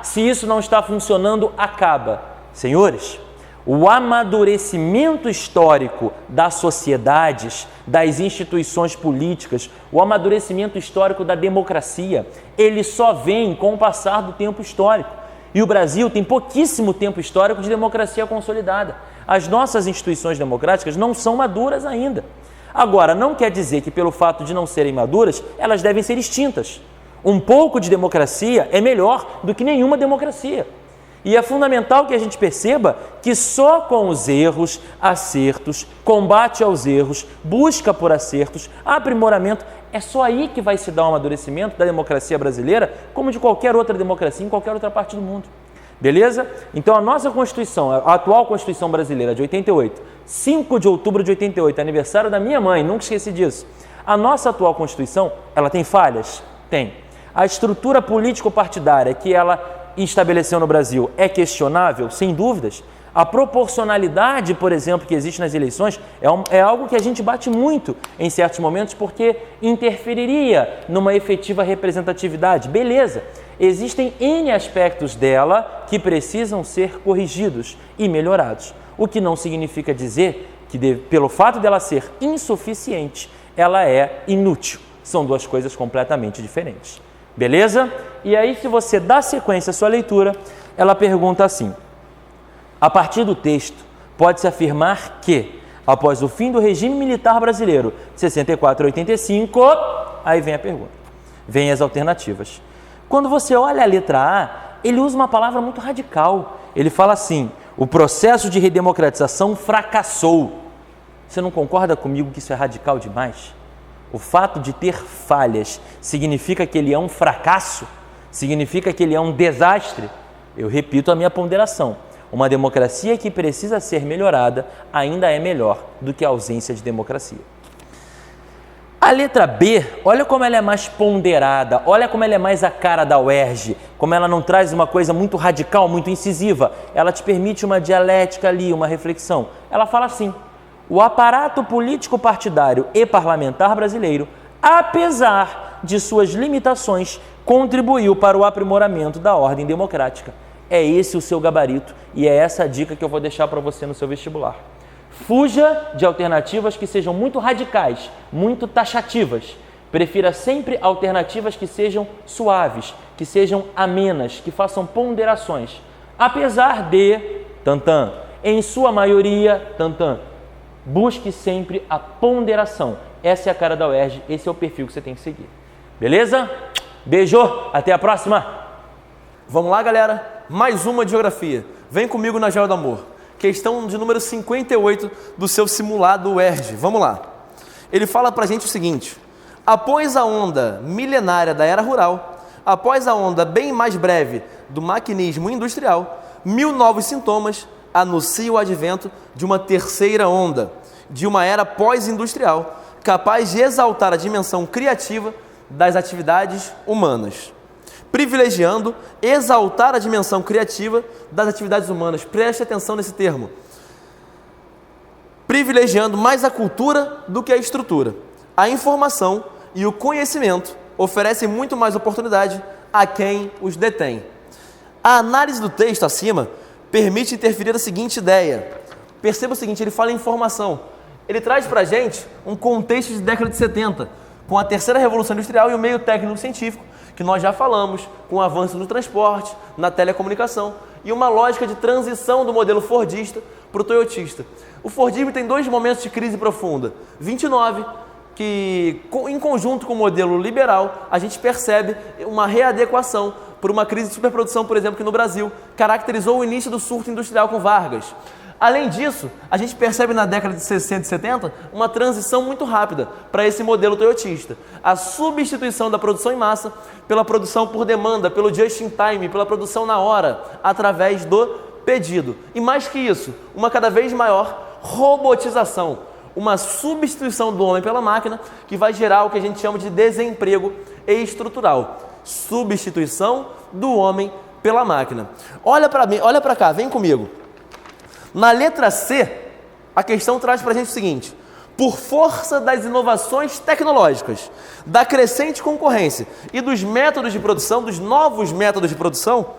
se isso não está funcionando, acaba. Senhores, o amadurecimento histórico das sociedades, das instituições políticas, o amadurecimento histórico da democracia, ele só vem com o passar do tempo histórico. E o Brasil tem pouquíssimo tempo histórico de democracia consolidada. As nossas instituições democráticas não são maduras ainda. Agora, não quer dizer que pelo fato de não serem maduras, elas devem ser extintas. Um pouco de democracia é melhor do que nenhuma democracia. E é fundamental que a gente perceba que só com os erros, acertos, combate aos erros, busca por acertos, aprimoramento, é só aí que vai se dar um amadurecimento da democracia brasileira, como de qualquer outra democracia em qualquer outra parte do mundo. Beleza? Então a nossa Constituição, a atual Constituição brasileira de 88, 5 de outubro de 88, aniversário da minha mãe, nunca esqueci disso. A nossa atual Constituição, ela tem falhas? Tem. A estrutura político-partidária que ela estabeleceu no Brasil é questionável, sem dúvidas. A proporcionalidade, por exemplo, que existe nas eleições é algo que a gente bate muito em certos momentos porque interferiria numa efetiva representatividade. Beleza, existem N aspectos dela que precisam ser corrigidos e melhorados, o que não significa dizer que pelo fato dela ser insuficiente, ela é inútil. São duas coisas completamente diferentes. Beleza? E aí, se você dá sequência à sua leitura, ela pergunta assim: a partir do texto, pode-se afirmar que, após o fim do regime militar brasileiro, de 64 a 85, aí vem a pergunta, vem as alternativas. Quando você olha a letra A, ele usa uma palavra muito radical. Ele fala assim: o processo de redemocratização fracassou. Você não concorda comigo que isso é radical demais? O fato de ter falhas significa que ele é um fracasso? Significa que ele é um desastre? Eu repito a minha ponderação. Uma democracia que precisa ser melhorada ainda é melhor do que a ausência de democracia. A letra B, olha como ela é mais ponderada, olha como ela é mais a cara da UERJ, como ela não traz uma coisa muito radical, muito incisiva. Ela te permite uma dialética ali, uma reflexão. Ela fala assim: o aparato político-partidário e parlamentar brasileiro, apesar de suas limitações, contribuiu para o aprimoramento da ordem democrática. É esse o seu gabarito e é essa a dica que eu vou deixar para você no seu vestibular. Fuja de alternativas que sejam muito radicais, muito taxativas. Prefira sempre alternativas que sejam suaves, que sejam amenas, que façam ponderações. Apesar de, em sua maioria, busque sempre a ponderação. Essa é a cara da UERJ, esse é o perfil que você tem que seguir. Beleza? Beijo, até a próxima! Vamos lá, galera? Mais uma de geografia. Vem comigo na Geo do Amor. Questão de número 58 do seu simulado UERJ. Vamos lá. Ele fala pra gente o seguinte: após a onda milenária da era rural, após a onda bem mais breve do maquinismo industrial, 1000 novos sintomas anuncia o advento de uma terceira onda, de uma era pós-industrial, capaz de exaltar a dimensão criativa das atividades humanas. Privilegiando exaltar a dimensão criativa das atividades humanas. Preste atenção nesse termo. Privilegiando mais a cultura do que a estrutura. A informação e o conhecimento oferecem muito mais oportunidade a quem os detém. A análise do texto acima permite interferir a seguinte ideia. Perceba o seguinte, ele fala em informação. Ele traz para a gente um contexto de década de 70, com a terceira revolução industrial e o meio técnico-científico, que nós já falamos, com o avanço no transporte, na telecomunicação e uma lógica de transição do modelo fordista para o toyotista. O fordismo tem dois momentos de crise profunda. 29, que em conjunto com o modelo liberal, a gente percebe uma readequação por uma crise de superprodução, por exemplo, que no Brasil caracterizou o início do surto industrial com Vargas. Além disso, a gente percebe na década de 60 e 70 uma transição muito rápida para esse modelo toyotista. A substituição da produção em massa pela produção por demanda, pelo just in time, pela produção na hora, através do pedido. E mais que isso, uma cada vez maior robotização, uma substituição do homem pela máquina que vai gerar o que a gente chama de desemprego estrutural. Substituição do homem pela máquina. Olha para mim, olha para cá, vem comigo. Na letra C, a questão traz para a gente o seguinte: por força das inovações tecnológicas, da crescente concorrência e dos métodos de produção, dos novos métodos de produção,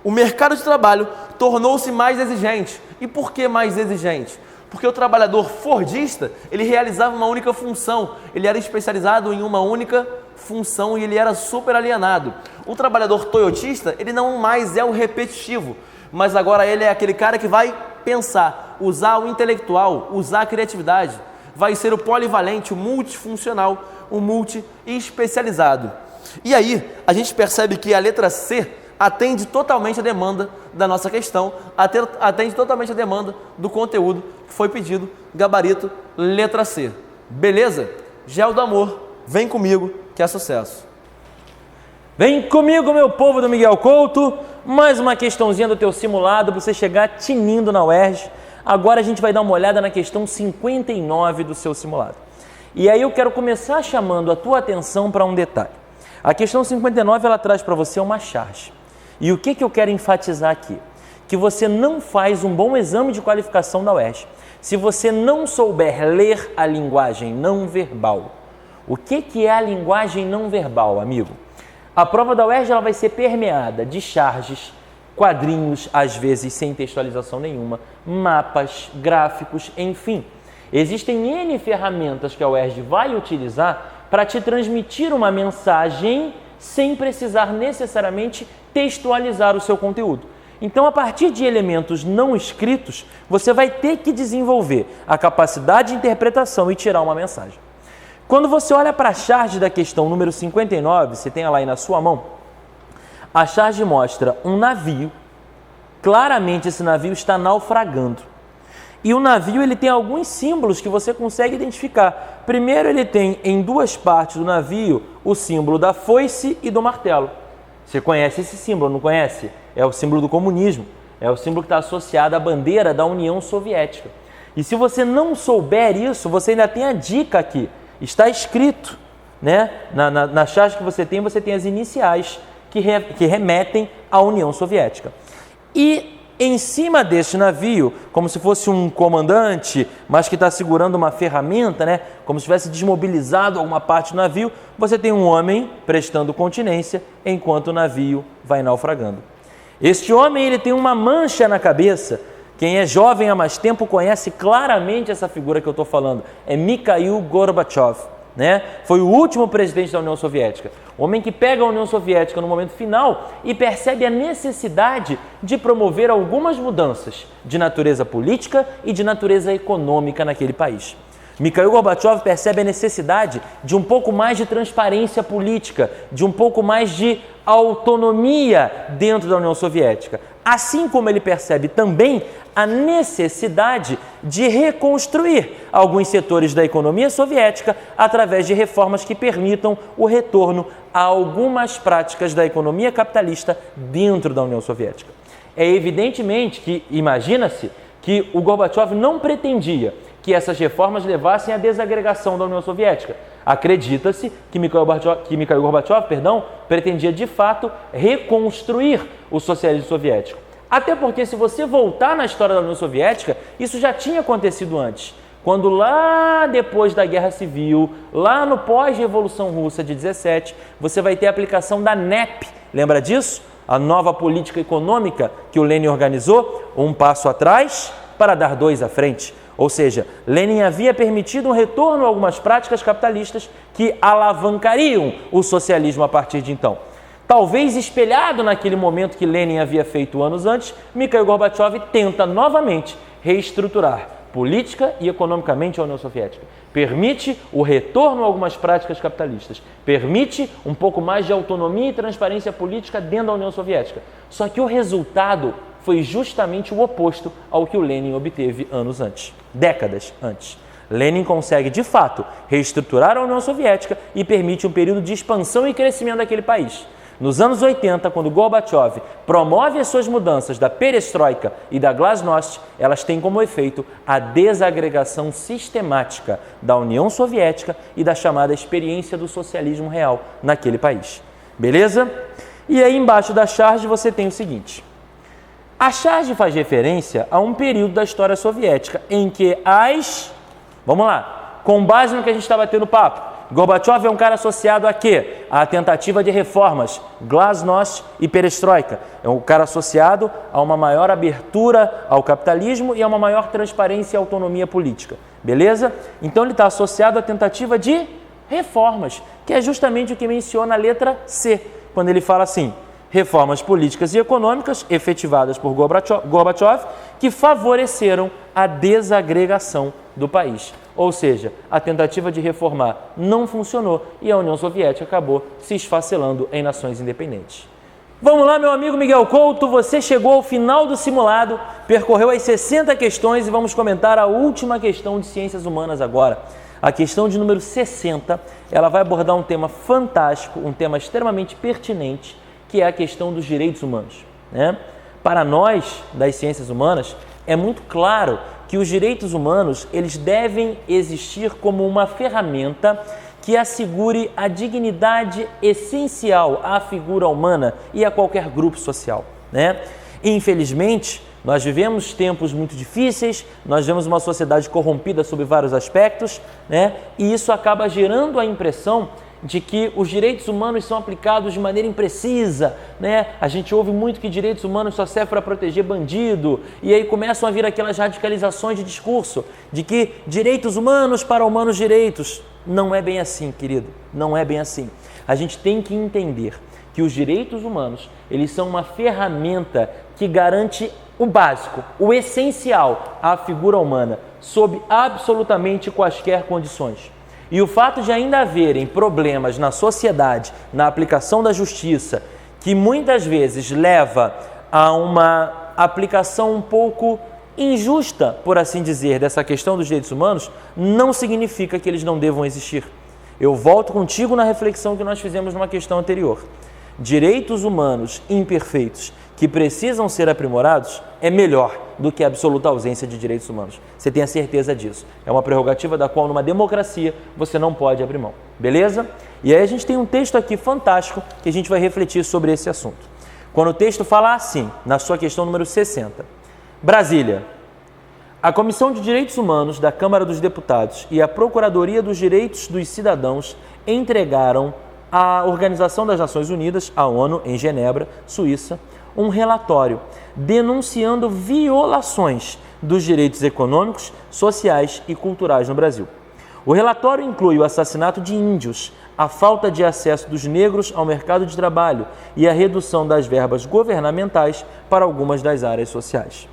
o mercado de trabalho tornou-se mais exigente. E por que mais exigente? Porque o trabalhador fordista, ele realizava uma única função, ele era especializado em uma única função e ele era super alienado. O trabalhador toyotista, ele não mais é o repetitivo, mas agora ele é aquele cara que vai pensar, usar o intelectual, usar a criatividade, vai ser o polivalente, o multifuncional, o multi-especializado. E aí, a gente percebe que a letra C atende totalmente a demanda da nossa questão, atende totalmente a demanda do conteúdo que foi pedido, gabarito, letra C. Beleza? Gel do amor, vem comigo que é sucesso. Vem comigo, meu povo do Miguel Couto, mais uma questãozinha do teu simulado para você chegar tinindo na UERJ. Agora a gente vai dar uma olhada na questão 59 do seu simulado. E aí eu quero começar chamando a tua atenção para um detalhe. A questão 59, ela traz para você uma charge. E o que eu quero enfatizar aqui? Que você não faz um bom exame de qualificação da UERJ se você não souber ler a linguagem não verbal. O que é a linguagem não verbal, amigo? A prova da UERJ ela vai ser permeada de charges, quadrinhos, às vezes sem textualização nenhuma, mapas, gráficos, enfim. Existem N ferramentas que a UERJ vai utilizar para te transmitir uma mensagem sem precisar necessariamente textualizar o seu conteúdo. Então, a partir de elementos não escritos, você vai ter que desenvolver a capacidade de interpretação e tirar uma mensagem. Quando você olha para a charge da questão número 59, você tem ela aí na sua mão, a charge mostra um navio, claramente esse navio está naufragando. E o navio ele tem alguns símbolos que você consegue identificar. Primeiro ele tem em duas partes do navio o símbolo da foice e do martelo. Você conhece esse símbolo, não conhece? É o símbolo do comunismo, é o símbolo que está associado à bandeira da União Soviética. E se você não souber isso, você ainda tem a dica aqui. Está escrito, né? Na charge que você tem as iniciais que remetem à União Soviética. E em cima deste navio, como se fosse um comandante, mas que está segurando uma ferramenta, né? Como se tivesse desmobilizado alguma parte do navio, você tem um homem prestando continência enquanto o navio vai naufragando. Este homem ele tem uma mancha na cabeça. Quem é jovem há mais tempo conhece claramente essa figura que eu estou falando. É Mikhail Gorbachev, né? Foi o último presidente da União Soviética. O homem que pega a União Soviética no momento final e percebe a necessidade de promover algumas mudanças de natureza política e de natureza econômica naquele país. Mikhail Gorbachev percebe a necessidade de um pouco mais de transparência política, de um pouco mais de autonomia dentro da União Soviética. Assim como ele percebe também a necessidade de reconstruir alguns setores da economia soviética através de reformas que permitam o retorno a algumas práticas da economia capitalista dentro da União Soviética. É evidentemente que, imagina-se, que o Gorbachev não pretendia que essas reformas levassem à desagregação da União Soviética. Acredita-se que Mikhail Gorbachev, pretendia de fato reconstruir o socialismo soviético. Até porque se você voltar na história da União Soviética, isso já tinha acontecido antes. Quando lá depois da Guerra Civil, lá no pós-Revolução Russa de 17, você vai ter a aplicação da NEP. Lembra disso? A nova política econômica que o Lenin organizou, um passo atrás para dar dois à frente. Ou seja, Lenin havia permitido um retorno a algumas práticas capitalistas que alavancariam o socialismo a partir de então. Talvez espelhado naquele momento que Lenin havia feito anos antes, Mikhail Gorbachev tenta novamente reestruturar política e economicamente a União Soviética. Permite o retorno a algumas práticas capitalistas, permite um pouco mais de autonomia e transparência política dentro da União Soviética. Só que o resultado foi justamente o oposto ao que o Lenin obteve anos antes, décadas antes. Lenin consegue, de fato, reestruturar a União Soviética e permite um período de expansão e crescimento daquele país. Nos anos 80, quando Gorbachev promove as suas mudanças da perestroika e da glasnost, elas têm como efeito a desagregação sistemática da União Soviética e da chamada experiência do socialismo real naquele país. Beleza? E aí embaixo da charge você tem o seguinte: A charge faz referência a um período da história soviética em que vamos lá, com base no que a gente estava tendo papo, Gorbachev é um cara associado a quê? A tentativa de reformas, glasnost e perestroika. É um cara associado a uma maior abertura ao capitalismo e a uma maior transparência e autonomia política. Beleza? Então ele está associado à tentativa de reformas, que é justamente o que menciona a letra C, quando ele fala assim: reformas políticas e econômicas efetivadas por Gorbachev que favoreceram a desagregação do país. Ou seja, a tentativa de reformar não funcionou e a União Soviética acabou se esfacelando em nações independentes. Vamos lá, meu amigo Miguel Couto, você chegou ao final do simulado, percorreu as 60 questões e vamos comentar a última questão de ciências humanas agora. A questão de número 60, ela vai abordar um tema fantástico, um tema extremamente pertinente, que é a questão dos direitos humanos, né? Para nós, das ciências humanas, é muito claro que os direitos humanos eles devem existir como uma ferramenta que assegure a dignidade essencial à figura humana e a qualquer grupo social, né? Infelizmente, nós vivemos tempos muito difíceis, nós vivemos uma sociedade corrompida sob vários aspectos, né? E isso acaba gerando a impressão de que os direitos humanos são aplicados de maneira imprecisa, né? A gente ouve muito que direitos humanos só servem para proteger bandido, e aí começam a vir aquelas radicalizações de discurso, de que direitos humanos para humanos direitos. Não é bem assim, querido, não é bem assim. A gente tem que entender que os direitos humanos, eles são uma ferramenta que garante o básico, o essencial à figura humana, sob absolutamente quaisquer condições. E o fato de ainda haverem problemas na sociedade, na aplicação da justiça, que muitas vezes leva a uma aplicação um pouco injusta, por assim dizer, dessa questão dos direitos humanos, não significa que eles não devam existir. Eu volto contigo na reflexão que nós fizemos numa questão anterior. Direitos humanos imperfeitos que precisam ser aprimorados é melhor do que a absoluta ausência de direitos humanos. Você tem a certeza disso. É uma prerrogativa da qual, numa democracia, você não pode abrir mão. Beleza? E aí a gente tem um texto aqui fantástico que a gente vai refletir sobre esse assunto. Quando o texto fala assim, na sua questão número 60. Brasília. A Comissão de Direitos Humanos da Câmara dos Deputados e a Procuradoria dos Direitos dos Cidadãos entregaram à Organização das Nações Unidas, a ONU, em Genebra, Suíça, um relatório denunciando violações dos direitos econômicos, sociais e culturais no Brasil. O relatório inclui o assassinato de índios, a falta de acesso dos negros ao mercado de trabalho e a redução das verbas governamentais para algumas das áreas sociais.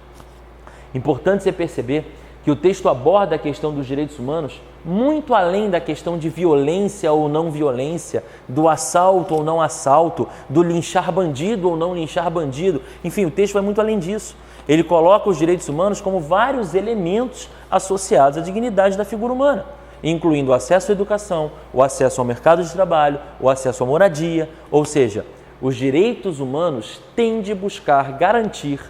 Importante você perceber que o texto aborda a questão dos direitos humanos muito além da questão de violência ou não violência, do assalto ou não assalto, do linchar bandido ou não linchar bandido. Enfim, o texto vai muito além disso. Ele coloca os direitos humanos como vários elementos associados à dignidade da figura humana, incluindo o acesso à educação, o acesso ao mercado de trabalho, o acesso à moradia. Ou seja, os direitos humanos têm de buscar garantir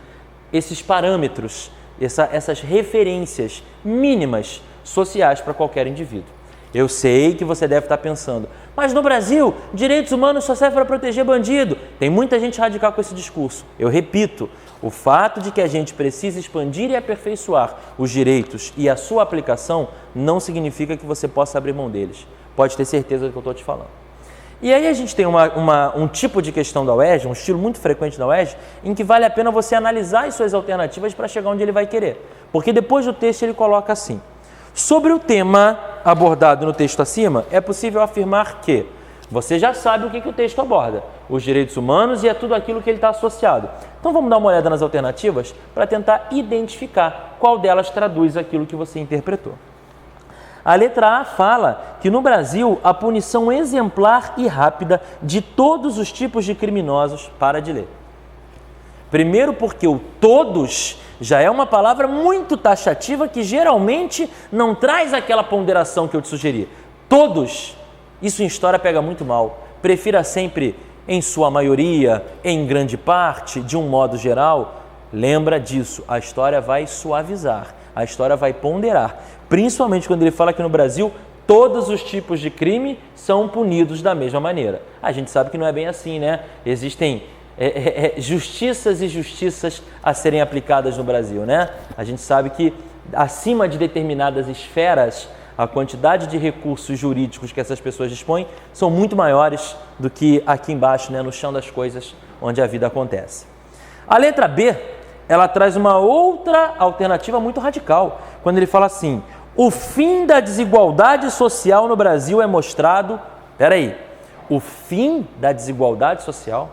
esses parâmetros, essas referências mínimas sociais para qualquer indivíduo. Eu sei que você deve estar pensando, mas no Brasil, direitos humanos só servem para proteger bandido. Tem muita gente radical com esse discurso. Eu repito, o fato de que a gente precisa expandir e aperfeiçoar os direitos e a sua aplicação não significa que você possa abrir mão deles. Pode ter certeza do que eu estou te falando. E aí a gente tem um tipo de questão da UERJ, um estilo muito frequente da UERJ, em que vale a pena você analisar as suas alternativas para chegar onde ele vai querer. Porque depois do texto ele coloca assim: sobre o tema abordado no texto acima, é possível afirmar que você já sabe o que o texto aborda, os direitos humanos e é tudo aquilo que ele está associado. Então vamos dar uma olhada nas alternativas para tentar identificar qual delas traduz aquilo que você interpretou. A letra A fala que no Brasil a punição exemplar e rápida de todos os tipos de criminosos, para de ler. Primeiro porque o todos já é uma palavra muito taxativa que geralmente não traz aquela ponderação que eu te sugeri. Todos, isso em história pega muito mal. Prefira sempre em sua maioria, em grande parte, de um modo geral. Lembra disso, a história vai suavizar, a história vai ponderar. Principalmente quando ele fala que no Brasil todos os tipos de crime são punidos da mesma maneira. A gente sabe que não é bem assim, né? Existem justiças e justiças a serem aplicadas no Brasil, né? A gente sabe que acima de determinadas esferas, a quantidade de recursos jurídicos que essas pessoas dispõem são muito maiores do que aqui embaixo, né, no chão das coisas, onde a vida acontece. A letra B, ela traz uma outra alternativa muito radical, quando ele fala assim: o fim da desigualdade social no Brasil é mostrado... Peraí, o fim da desigualdade social?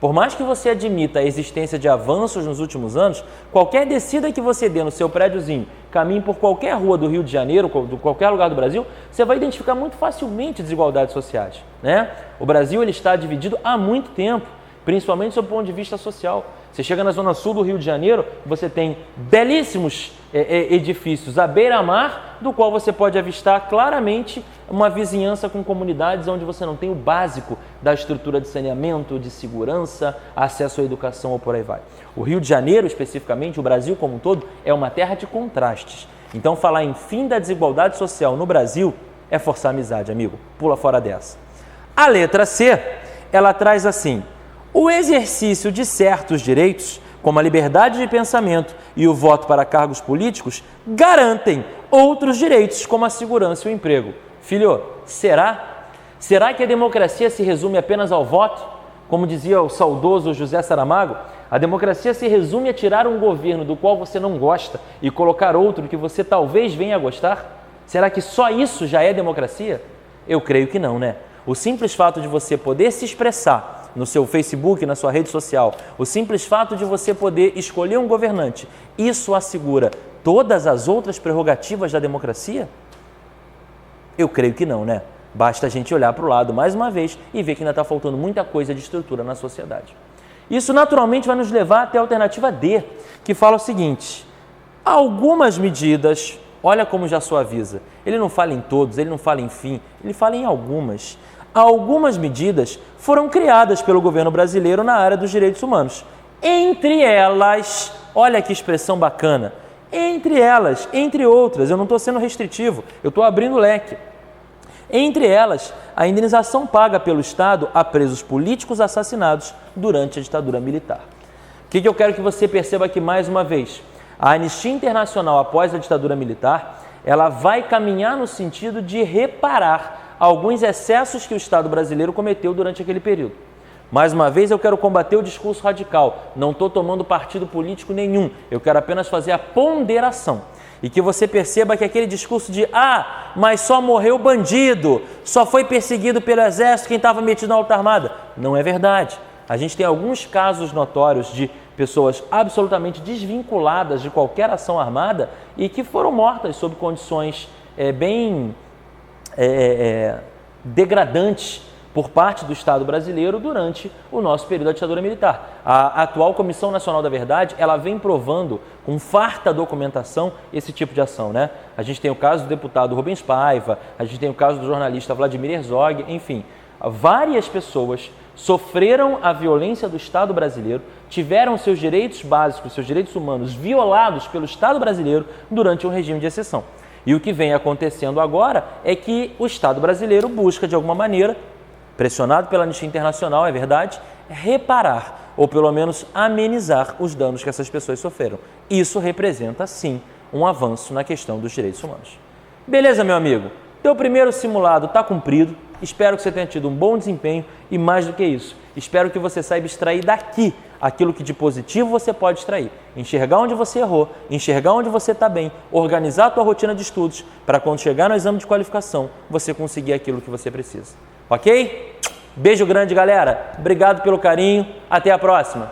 Por mais que você admita a existência de avanços nos últimos anos, qualquer descida que você dê no seu prédiozinho, caminhe por qualquer rua do Rio de Janeiro, de qualquer lugar do Brasil, você vai identificar muito facilmente desigualdades sociais, né? O Brasil ele está dividido há muito tempo, principalmente sob o ponto de vista social. Você chega na zona sul do Rio de Janeiro, você tem belíssimos edifícios à beira-mar, do qual você pode avistar claramente uma vizinhança com comunidades onde você não tem o básico da estrutura de saneamento, de segurança, acesso à educação ou por aí vai. O Rio de Janeiro, especificamente, o Brasil como um todo, é uma terra de contrastes. Então, falar em fim da desigualdade social no Brasil é forçar a amizade, amigo. Pula fora dessa. A letra C, ela traz assim: o exercício de certos direitos, como a liberdade de pensamento e o voto para cargos políticos, garantem outros direitos, como a segurança e o emprego. Filho, será? Será que a democracia se resume apenas ao voto? Como dizia o saudoso José Saramago, a democracia se resume a tirar um governo do qual você não gosta e colocar outro que você talvez venha a gostar? Será que só isso já é democracia? Eu creio que não, né? O simples fato de você poder se expressar no seu Facebook, na sua rede social, o simples fato de você poder escolher um governante, isso assegura todas as outras prerrogativas da democracia? Eu creio que não, né? Basta a gente olhar para o lado mais uma vez e ver que ainda está faltando muita coisa de estrutura na sociedade. Isso naturalmente vai nos levar até a alternativa D, que fala o seguinte: algumas medidas, olha como já suaviza, ele não fala em todos, ele não fala em fim, ele fala em algumas. Algumas medidas foram criadas pelo governo brasileiro na área dos direitos humanos. Entre elas, olha que expressão bacana, entre elas, entre outras, eu não estou sendo restritivo, eu estou abrindo o leque. Entre elas, a indenização paga pelo Estado a presos políticos assassinados durante a ditadura militar. O que eu quero que você perceba aqui mais uma vez? A Anistia Internacional, após a ditadura militar, ela vai caminhar no sentido de reparar alguns excessos que o Estado brasileiro cometeu durante aquele período. Mais uma vez, eu quero combater o discurso radical. Não estou tomando partido político nenhum. Eu quero apenas fazer a ponderação. E que você perceba que aquele discurso de mas só morreu bandido, só foi perseguido pelo exército quem estava metido na luta armada. Não é verdade. A gente tem alguns casos notórios de pessoas absolutamente desvinculadas de qualquer ação armada e que foram mortas sob condições bem degradantes por parte do Estado brasileiro durante o nosso período da ditadura militar. A atual Comissão Nacional da Verdade, ela vem provando com farta documentação esse tipo de ação, né? A gente tem o caso do deputado Rubens Paiva, a gente tem o caso do jornalista Vladimir Herzog, enfim, várias pessoas sofreram a violência do Estado brasileiro, tiveram seus direitos básicos, seus direitos humanos violados pelo Estado brasileiro durante um regime de exceção. E o que vem acontecendo agora é que o Estado brasileiro busca, de alguma maneira, pressionado pela Anistia Internacional, é verdade, reparar ou pelo menos amenizar os danos que essas pessoas sofreram. Isso representa, sim, um avanço na questão dos direitos humanos. Beleza, meu amigo? Teu primeiro simulado está cumprido. Espero que você tenha tido um bom desempenho e, mais do que isso, espero que você saiba extrair daqui aquilo que de positivo você pode extrair. Enxergar onde você errou, enxergar onde você está bem, organizar a tua rotina de estudos para quando chegar no exame de qualificação, você conseguir aquilo que você precisa. Ok? Beijo grande, galera. Obrigado pelo carinho. Até a próxima.